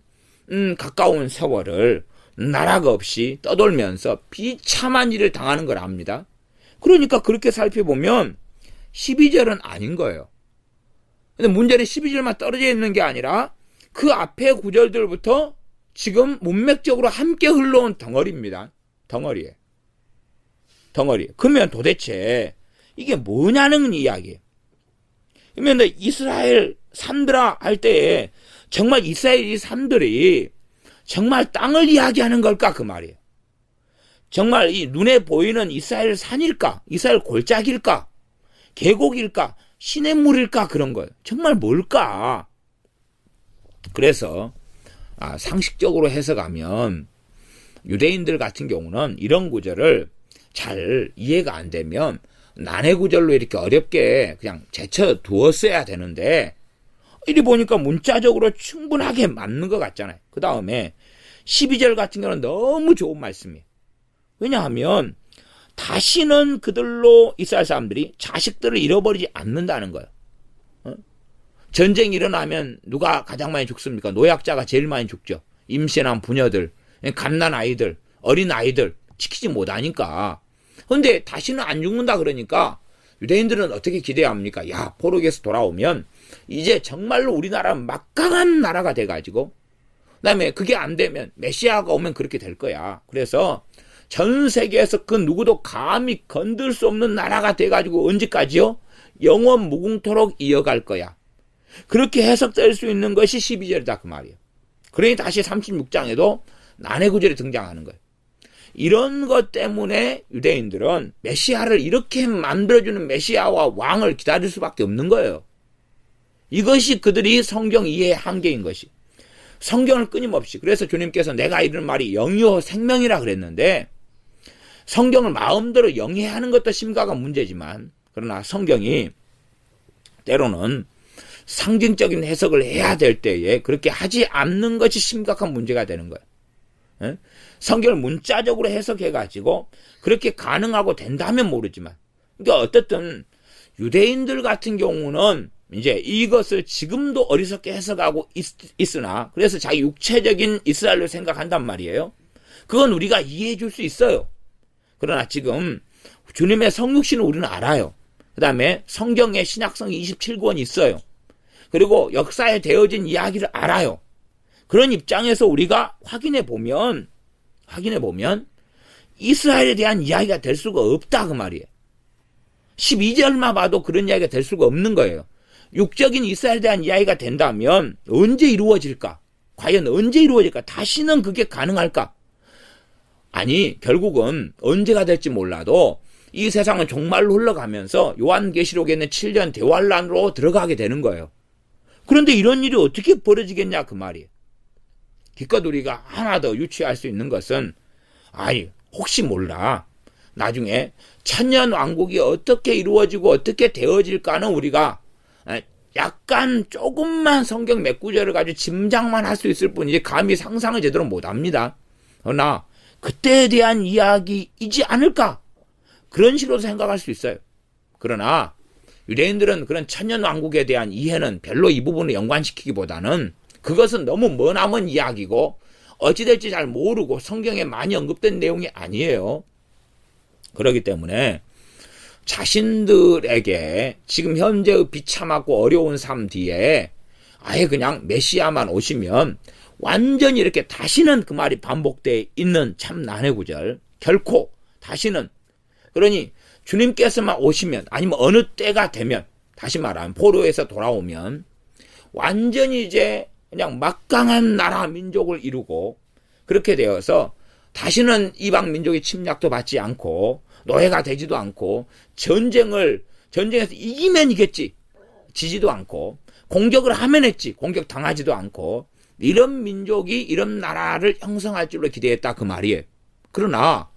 가까운 세월을 나라가 없이 떠돌면서 비참한 일을 당하는 걸 압니다. 그러니까 그렇게 살펴보면 12절은 아닌 거예요. 근데 문제는 12절만 떨어져 있는 게 아니라 그 앞에 구절들부터 지금 문맥적으로 함께 흘러온 덩어리입니다. 덩어리. 그러면 도대체 이게 뭐냐는 이야기예요. 그러면 이스라엘 산들아 할 때에 정말 이스라엘 산들이 정말 땅을 이야기하는 걸까 그 말이에요. 정말 이 눈에 보이는 이스라엘 산일까? 이스라엘 골짜기일까? 계곡일까? 시냇물일까? 그런 거예요. 정말 뭘까? 그래서 상식적으로 해석하면 유대인들 같은 경우는 이런 구절을 잘 이해가 안 되면 난해 구절로 이렇게 어렵게 그냥 제쳐 두었어야 되는데 이리 보니까 문자적으로 충분하게 맞는 것 같잖아요. 그 다음에 12절 같은 경우는 너무 좋은 말씀이에요. 왜냐하면 다시는 그들로 이스라엘 사람들이 자식들을 잃어버리지 않는다는 거예요. 전쟁이 일어나면 누가 가장 많이 죽습니까? 노약자가 제일 많이 죽죠. 임신한 부녀들, 갓난 아이들, 어린 아이들 지키지 못하니까. 그런데 다시는 안 죽는다 그러니까 유대인들은 어떻게 기대합니까? 야, 포로기에서 돌아오면 이제 정말로 우리나라는 막강한 나라가 돼가지고 그다음에 그게 안 되면 메시아가 오면 그렇게 될 거야. 그래서 전 세계에서 그 누구도 감히 건들 수 없는 나라가 돼가지고 언제까지요? 영원 무궁토록 이어갈 거야. 그렇게 해석될 수 있는 것이 12절이다 그 말이에요. 그러니 다시 36장에도 난해 구절이 등장하는 거예요. 이런 것 때문에 유대인들은 메시아를 이렇게 만들어주는 메시아와 왕을 기다릴 수밖에 없는 거예요. 이것이 그들이 성경 이해의 한계인 것이. 성경을 끊임없이. 그래서 주님께서 내가 이르는 말이 영이요 생명이라 그랬는데 성경을 마음대로 영해하는 것도 심각한 문제지만 그러나 성경이 때로는 상징적인 해석을 해야 될 때에 그렇게 하지 않는 것이 심각한 문제가 되는 거예요. 예? 성경을 문자적으로 해석해가지고 그렇게 가능하고 된다면 모르지만, 그러니까 어쨌든 유대인들 같은 경우는 이제 이것을 지금도 어리석게 해석하고 있으나, 그래서 자기 육체적인 이스라엘로 생각한단 말이에요. 그건 우리가 이해해 줄 수 있어요. 그러나 지금 주님의 성육신을 우리는 알아요. 그 다음에 성경에 신약성 27권이 있어요. 그리고 역사에 되어진 이야기를 알아요. 그런 입장에서 우리가 확인해 보면 이스라엘에 대한 이야기가 될 수가 없다 그 말이에요. 12절만 봐도 그런 이야기가 될 수가 없는 거예요. 육적인 이스라엘에 대한 이야기가 된다면 언제 이루어질까? 과연 언제 이루어질까? 다시는 그게 가능할까? 아니, 결국은 언제가 될지 몰라도 이 세상은 종말로 흘러가면서 요한계시록에 있는 7년 대환란으로 들어가게 되는 거예요. 그런데 이런 일이 어떻게 벌어지겠냐 그 말이에요. 기껏 우리가 하나 더 유추할 수 있는 것은, 혹시 몰라, 나중에 천년 왕국이 어떻게 이루어지고 어떻게 되어질까는 우리가 약간 조금만 성경 몇 구절을 가지고 짐작만 할 수 있을 뿐이지 감히 상상을 제대로 못합니다. 그러나 그때에 대한 이야기이지 않을까, 그런 식으로 생각할 수 있어요. 그러나 유대인들은 그런 천년 왕국에 대한 이해는 별로 이 부분을 연관시키기보다는 그것은 너무 머나먼 이야기고 어찌 될지 잘 모르고 성경에 많이 언급된 내용이 아니에요. 그렇기 때문에 자신들에게 지금 현재의 비참하고 어려운 삶 뒤에 아예 그냥 메시아만 오시면 완전히 이렇게 다시는 그 말이 반복되어 있는 참 난해 구절, 결코 다시는, 그러니 주님께서만 오시면, 아니면 어느 때가 되면, 다시 말하면 포로에서 돌아오면 완전히 이제 그냥 막강한 나라 민족을 이루고, 그렇게 되어서 다시는 이방 민족의 침략도 받지 않고 노예가 되지도 않고, 전쟁에서 이기면 이겼지 지지도 않고, 공격을 하면 했지 공격 당하지도 않고, 이런 민족이 이런 나라를 형성할 줄로 기대했다 그 말이에요. 그러나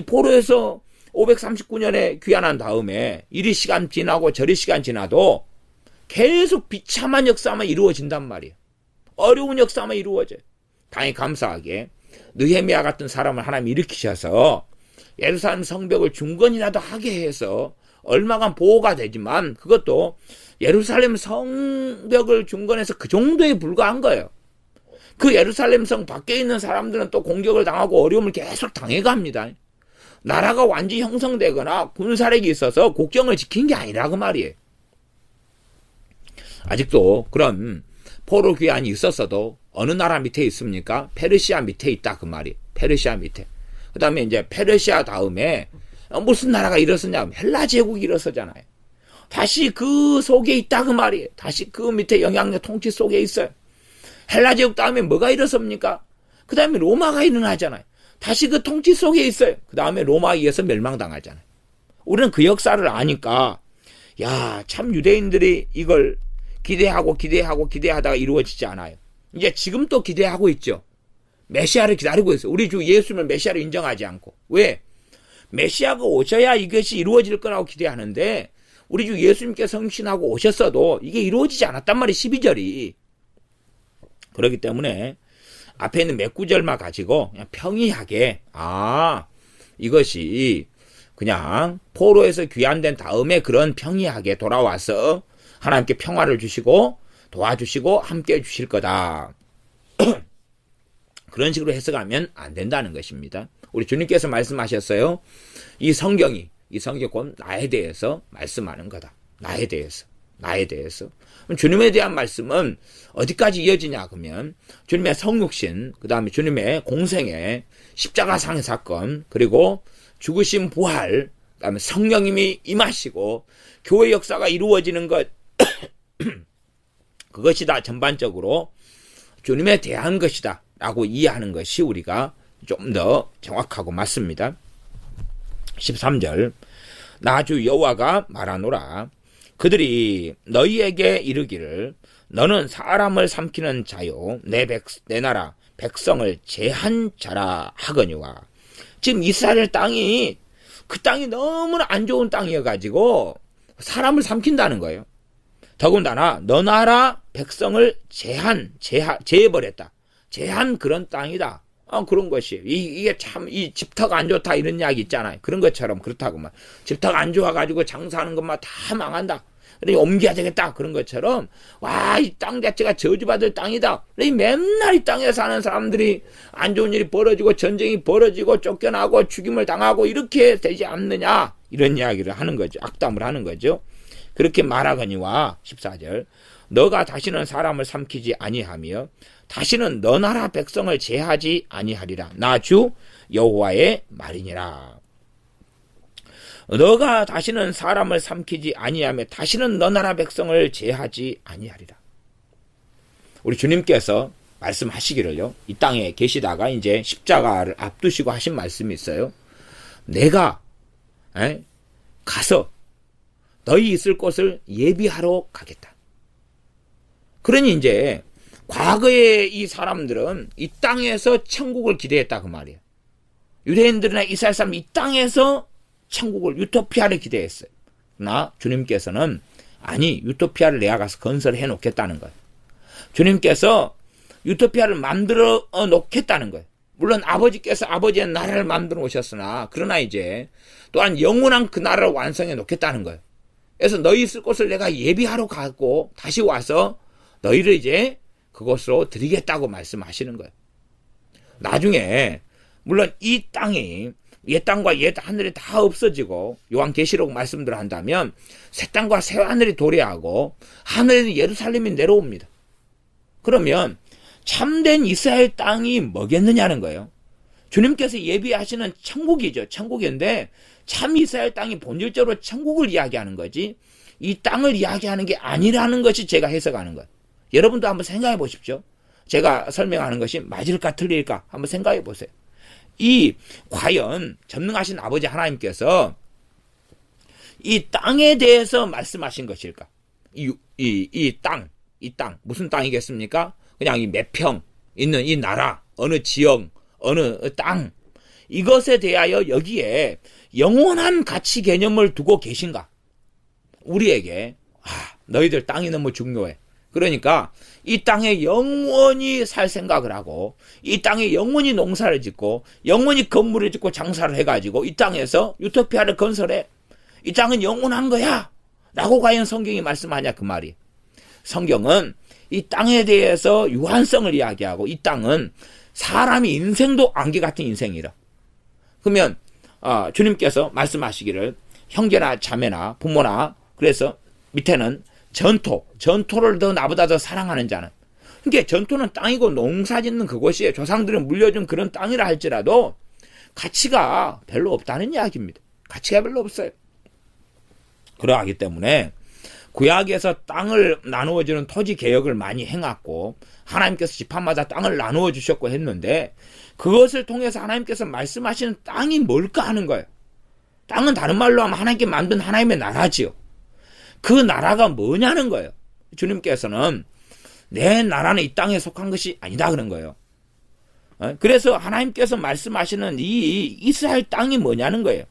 포로에서 539년에 귀환한 다음에 이리 시간 지나고 저리 시간 지나도 계속 비참한 역사만 이루어진단 말이에요. 어려운 역사만 이루어져요. 다행히 감사하게 느헤미야 같은 사람을 하나님 일으키셔서 예루살렘 성벽을 중건이라도 하게 해서 얼마간 보호가 되지만, 그것도 예루살렘 성벽을 중건해서 그 정도에 불과한 거예요. 그 예루살렘 성 밖에 있는 사람들은 또 공격을 당하고 어려움을 계속 당해갑니다. 나라가 완전히 형성되거나 군사력이 있어서 국경을 지킨 게 아니라 그 말이에요. 아직도 그런 포로 귀환이 있었어도 어느 나라 밑에 있습니까? 페르시아 밑에 있다 그 말이에요. 페르시아 밑에. 그 다음에 이제 페르시아 다음에 무슨 나라가 일어서냐면 헬라 제국이 일어서잖아요. 다시 그 속에 있다 그 말이에요. 다시 그 밑에 영향력 통치 속에 있어요. 헬라 제국 다음에 뭐가 일어섭니까? 그 다음에 로마가 일어나잖아요. 다시 그 통치 속에 있어요. 그 다음에 로마에 의해서 멸망당하잖아요. 우리는 그 역사를 아니까, 참 유대인들이 이걸 기대하다가 이루어지지 않아요. 이제 지금 또 기대하고 있죠. 메시아를 기다리고 있어요. 우리 주 예수님을 메시아로 인정하지 않고. 왜? 메시아가 오셔야 이것이 이루어질 거라고 기대하는데, 우리 주 예수님께서 성신하고 오셨어도 이게 이루어지지 않았단 말이에요. 12절이. 그렇기 때문에 앞에 있는 몇 구절만 가지고 그냥 평이하게, 이것이 그냥 포로에서 귀환된 다음에 그런 평이하게 돌아와서 하나님께 평화를 주시고 도와주시고 함께 해주실 거다. 그런 식으로 해석하면 안 된다는 것입니다. 우리 주님께서 말씀하셨어요. 이 성경 곧 나에 대해서 말씀하는 거다. 나에 대해서. 주님에 대한 말씀은 어디까지 이어지냐 그러면 주님의 성육신, 그 다음에 주님의 공생애, 십자가상의 사건, 그리고 죽으신 부활, 그 다음에 성령님이 임하시고 교회 역사가 이루어지는 것, 그것이 다 전반적으로 주님에 대한 것이다 라고 이해하는 것이 우리가 좀 더 정확하고 맞습니다. 13절, 나 주 여호와가 말하노라. 그들이 너희에게 이르기를 너는 사람을 삼키는 자요 내 나라 백성을 제한 자라 하거니와. 지금 이스라엘 땅이, 그 땅이 너무나 안 좋은 땅이어가지고 사람을 삼킨다는 거예요. 더군다나 너 나라 백성을 제해버렸다. 제한 그런 땅이다. 그런 것이. 이게 참, 이 집터가 안 좋다 이런 이야기 있잖아요. 그런 것처럼 그렇다고만. 집터가 안 좋아가지고 장사하는 것만 다 망한다. 그러니 옮겨야 되겠다. 그런 것처럼, 와, 이 땅 자체가 저주받을 땅이다. 그러니 맨날 이 땅에 사는 사람들이 안 좋은 일이 벌어지고 전쟁이 벌어지고 쫓겨나고 죽임을 당하고 이렇게 되지 않느냐. 이런 이야기를 하는 거죠. 악담을 하는 거죠. 그렇게 말하거니와 14절 너가 다시는 사람을 삼키지 아니하며 다시는 너 나라 백성을 제하지 아니하리라. 나 주 여호와의 말이니라. 너가 다시는 사람을 삼키지 아니하며 다시는 너 나라 백성을 제하지 아니하리라. 우리 주님께서 말씀하시기를요. 이 땅에 계시다가 이제 십자가를 앞두시고 하신 말씀이 있어요. 내가 가서 너희 있을 곳을 예비하러 가겠다. 그러니 이제 과거에 이 사람들은 이 땅에서 천국을 기대했다 그 말이에요. 유대인들이나 이스라엘 사람 이 땅에서 천국을 유토피아를 기대했어요. 그러나 주님께서는 아니 유토피아를 내가 가서 건설해 놓겠다는 거예요. 주님께서 유토피아를 만들어 놓겠다는 거예요. 물론 아버지께서 아버지의 나라를 만들어 오셨으나 그러나 이제 또한 영원한 그 나라를 완성해 놓겠다는 거예요. 그래서 너희 있을 곳을 내가 예비하러 가고 다시 와서 너희를 이제 그곳으로 드리겠다고 말씀하시는 거예요. 나중에 물론 이 땅이 옛 땅과 옛 하늘이 다 없어지고 요한계시록 말씀대로 한다면 새 땅과 새 하늘이 도래하고 하늘에는 예루살렘이 내려옵니다. 그러면 참된 이스라엘 땅이 뭐겠느냐는 거예요. 주님께서 예비하시는 천국이죠. 천국인데 참 이스라엘 땅이 본질적으로 천국을 이야기하는 거지 이 땅을 이야기하는 게 아니라는 것이 제가 해석하는 거예요. 여러분도 한번 생각해 보십시오. 제가 설명하는 것이 맞을까 틀릴까 한번 생각해 보세요. 이 과연 전능하신 아버지 하나님께서 이 땅에 대해서 말씀하신 것일까? 이 땅 무슨 땅이겠습니까? 그냥 이 몇 평 있는 이 나라, 어느 지역, 어느 땅 이것에 대하여 여기에 영원한 가치 개념을 두고 계신가? 우리에게 너희들 땅이 너무 중요해. 그러니까 이 땅에 영원히 살 생각을 하고 이 땅에 영원히 농사를 짓고 영원히 건물을 짓고 장사를 해가지고 이 땅에서 유토피아를 건설해. 이 땅은 영원한 거야 라고 과연 성경이 말씀하냐 그 말이. 성경은 이 땅에 대해서 유한성을 이야기하고 이 땅은 사람이 인생도 안개 같은 인생이라. 그러면 주님께서 말씀하시기를 형제나 자매나 부모나 그래서 밑에는 전토를 더 나보다 더 사랑하는 자는. 그러니까 전토는 땅이고 농사짓는 그곳이에요. 조상들이 물려준 그런 땅이라 할지라도 가치가 별로 없다는 이야기입니다. 가치가 별로 없어요. 그러하기 때문에 구약에서 땅을 나누어주는 토지 개혁을 많이 행했고 하나님께서 지파마다 땅을 나누어 주셨고 했는데 그것을 통해서 하나님께서 말씀하시는 땅이 뭘까 하는 거예요. 땅은 다른 말로 하면 하나님께 만든 하나님의 나라지요. 그 나라가 뭐냐는 거예요. 주님께서는 내 나라는 이 땅에 속한 것이 아니다 그런 거예요. 그래서 하나님께서 말씀하시는 이 이스라엘 땅이 뭐냐는 거예요.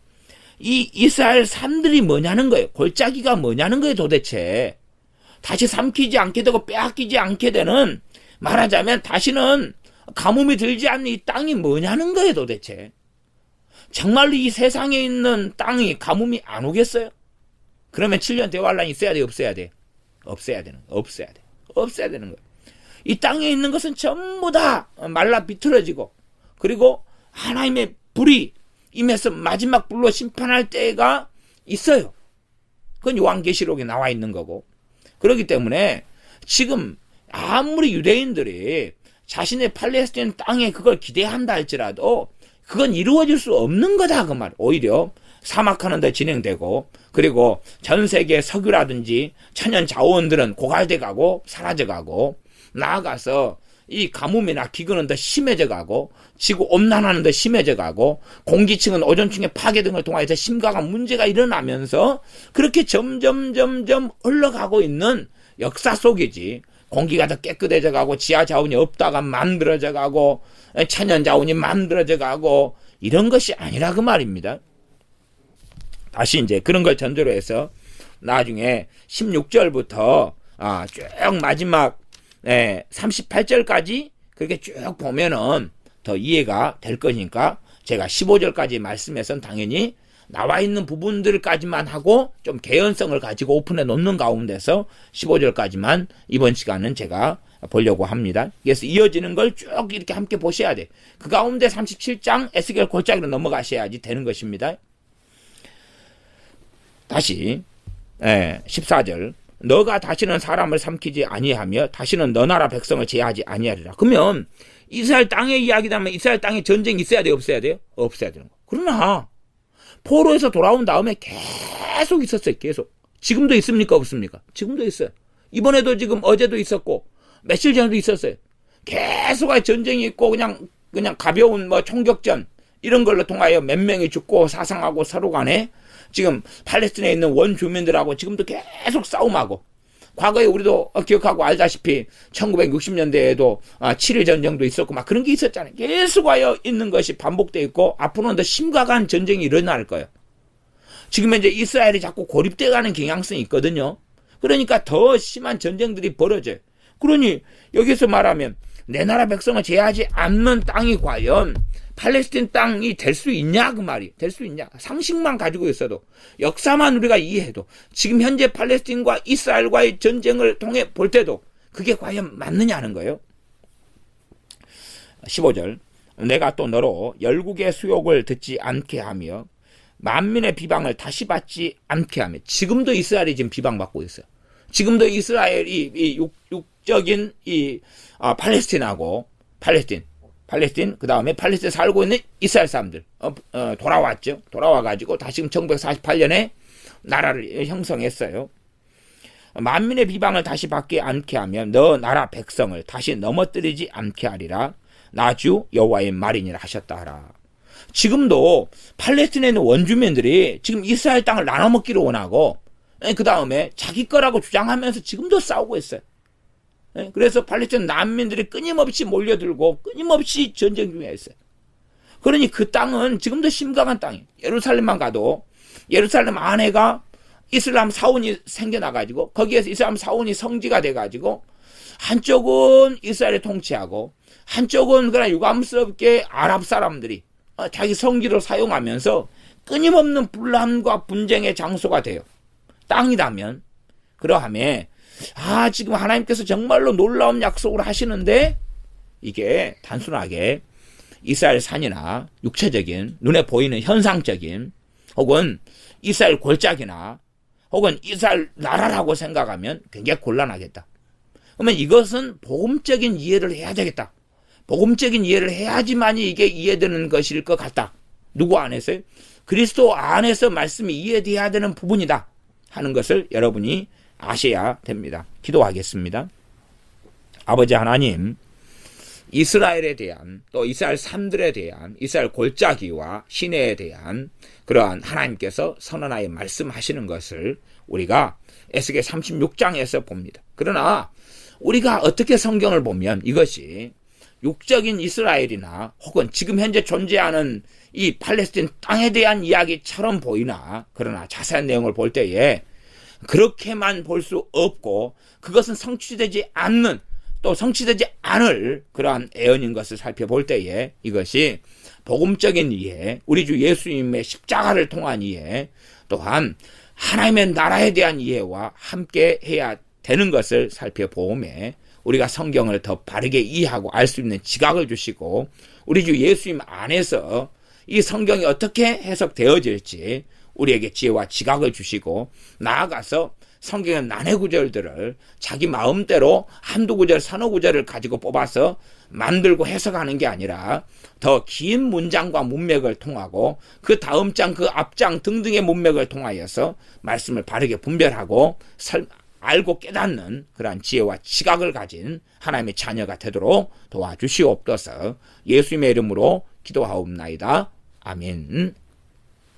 이 이스라엘 산들이 뭐냐는 거예요. 골짜기가 뭐냐는 거예요 도대체. 다시 삼키지 않게 되고 빼앗기지 않게 되는 말하자면 다시는 가뭄이 들지 않는 이 땅이 뭐냐는 거예요 도대체. 정말로 이 세상에 있는 땅이 가뭄이 안 오겠어요? 그러면 7년 대환란이 있어야 돼 없어야 돼? 없어야 되는 거예요. 이 땅에 있는 것은 전부 다 말라 비틀어지고 그리고 하나님의 불이 임해서 마지막 불로 심판할 때가 있어요. 그건 요한계시록에 나와 있는 거고. 그렇기 때문에 지금 아무리 유대인들이 자신의 팔레스타인 땅에 그걸 기대한다 할지라도 그건 이루어질 수 없는 거다 그 말. 오히려 사막하는 데 진행되고 그리고 전 세계 석유라든지 천연 자원들은 고갈돼 가고 사라져 가고 나아가서 이 가뭄이나 기근은 더 심해져 가고 지구 온난화는 더 심해져 가고 공기층은 오존층의 파괴 등을 통해서 심각한 문제가 일어나면서 그렇게 점점 흘러가고 있는 역사 속이지. 공기가 더 깨끗해져 가고 지하 자원이 없다가 만들어져 가고 천연 자원이 만들어져 가고 이런 것이 아니라 그 말입니다. 다시 이제 그런 걸 전제로 해서 나중에 16절부터 쭉 마지막 38절까지 그렇게 쭉 보면은 더 이해가 될 거니까 제가 15절까지 말씀에선 당연히 나와 있는 부분들까지만 하고 좀 개연성을 가지고 오픈해 놓는 가운데서 15절까지만 이번 시간은 제가 보려고 합니다. 그래서 이어지는 걸 쭉 이렇게 함께 보셔야 돼. 그 가운데 37장 에스겔 골짜기로 넘어가셔야지 되는 것입니다. 다시 14절 너가 다시는 사람을 삼키지 아니하며 다시는 너 나라 백성을 제하지 아니하리라. 그러면 이스라엘 땅의 이야기라면 이스라엘 땅에 전쟁이 있어야 돼요? 없어야 돼요? 없어야 되는 거. 그러나 포로에서 돌아온 다음에 계속 있었어요. 계속. 지금도 있습니까? 없습니까? 지금도 있어요. 이번에도 지금 어제도 있었고 며칠 전에도 있었어요. 계속 전쟁이 있고 그냥 가벼운 총격전 이런 걸로 통하여 몇 명이 죽고 사상하고 서로 간에 지금 팔레스틴에 있는 원주민들하고 지금도 계속 싸움하고 과거에 우리도 기억하고 알다시피 1960년대에도 7.1 전쟁도 있었고 막 그런 게 있었잖아요. 계속하여 있는 것이 반복되어 있고 앞으로는 더 심각한 전쟁이 일어날 거예요. 지금 현재 이스라엘이 자꾸 고립돼가는 경향성이 있거든요. 그러니까 더 심한 전쟁들이 벌어져요. 그러니 여기서 말하면 내 나라 백성을 제하지 않는 땅이 과연 팔레스틴 땅이 될 수 있냐 그 말이. 될 수 있냐. 상식만 가지고 있어도 역사만 우리가 이해해도 지금 현재 팔레스틴과 이스라엘과의 전쟁을 통해 볼 때도 그게 과연 맞느냐는 거예요. 15절 내가 또 너로 열국의 수욕을 듣지 않게 하며 만민의 비방을 다시 받지 않게 하며 지금도 이스라엘이 지금 비방받고 있어요. 지금도 이스라엘이 이 육적인 팔레스틴하고 팔레스틴 그 다음에 팔레스틴에 살고 있는 이스라엘 사람들 돌아왔죠. 돌아와가지고 다시 1948년에 나라를 형성했어요. 만민의 비방을 다시 받지 않게 하면 너 나라 백성을 다시 넘어뜨리지 않게 하리라. 나주 여호와의 말이니라 하셨다 하라. 지금도 팔레스틴에 있는 원주민들이 지금 이스라엘 땅을 나눠먹기를 원하고 그 다음에 자기 거라고 주장하면서 지금도 싸우고 있어요. 그래서 팔레스틴 난민들이 끊임없이 몰려들고 끊임없이 전쟁 중에 있어요. 그러니 그 땅은 지금도 심각한 땅이에요. 예루살렘만 가도 예루살렘 안에가 이슬람 사원이 생겨나가지고 거기에서 이슬람 사원이 성지가 돼가지고 한쪽은 이스라엘을 통치하고 한쪽은 그냥 유감스럽게 아랍 사람들이 자기 성지로 사용하면서 끊임없는 분란과 분쟁의 장소가 돼요. 땅이라면. 그러하면 지금 하나님께서 정말로 놀라운 약속을 하시는데 이게 단순하게 이스라엘 산이나 육체적인 눈에 보이는 현상적인 혹은 이스라엘 골짜기나 혹은 이스라엘 나라라고 생각하면 굉장히 곤란하겠다. 그러면 이것은 복음적인 이해를 해야 되겠다. 복음적인 이해를 해야지만이 이게 이해되는 것일 것 같다. 누구 안에서요? 그리스도 안에서 말씀이 이해돼야 되는 부분이다 하는 것을 여러분이 아셔야 됩니다. 기도하겠습니다. 아버지 하나님, 이스라엘에 대한 또 이스라엘 산들에 대한 이스라엘 골짜기와 시내에 대한 그러한 하나님께서 선언하여 말씀하시는 것을 우리가 에스겔 36장에서 봅니다. 그러나 우리가 어떻게 성경을 보면 이것이 육적인 이스라엘이나 혹은 지금 현재 존재하는 이 팔레스틴 땅에 대한 이야기처럼 보이나 그러나 자세한 내용을 볼 때에 그렇게만 볼 수 없고 그것은 성취되지 않는 또 성취되지 않을 그러한 애언인 것을 살펴볼 때에 이것이 복음적인 이해, 우리 주 예수님의 십자가를 통한 이해, 또한 하나님의 나라에 대한 이해와 함께 해야 되는 것을 살펴보매 우리가 성경을 더 바르게 이해하고 알 수 있는 지각을 주시고 우리 주 예수님 안에서 이 성경이 어떻게 해석되어질지 우리에게 지혜와 지각을 주시고 나아가서 성경의 난해 구절들을 자기 마음대로 한두 구절, 서너 구절을 가지고 뽑아서 만들고 해석하는 게 아니라 더 긴 문장과 문맥을 통하고 그 다음 장, 그 앞장 등등의 문맥을 통하여서 말씀을 바르게 분별하고 알고 깨닫는 그러한 지혜와 지각을 가진 하나님의 자녀가 되도록 도와주시옵소서. 예수님의 이름으로 기도하옵나이다. 아멘.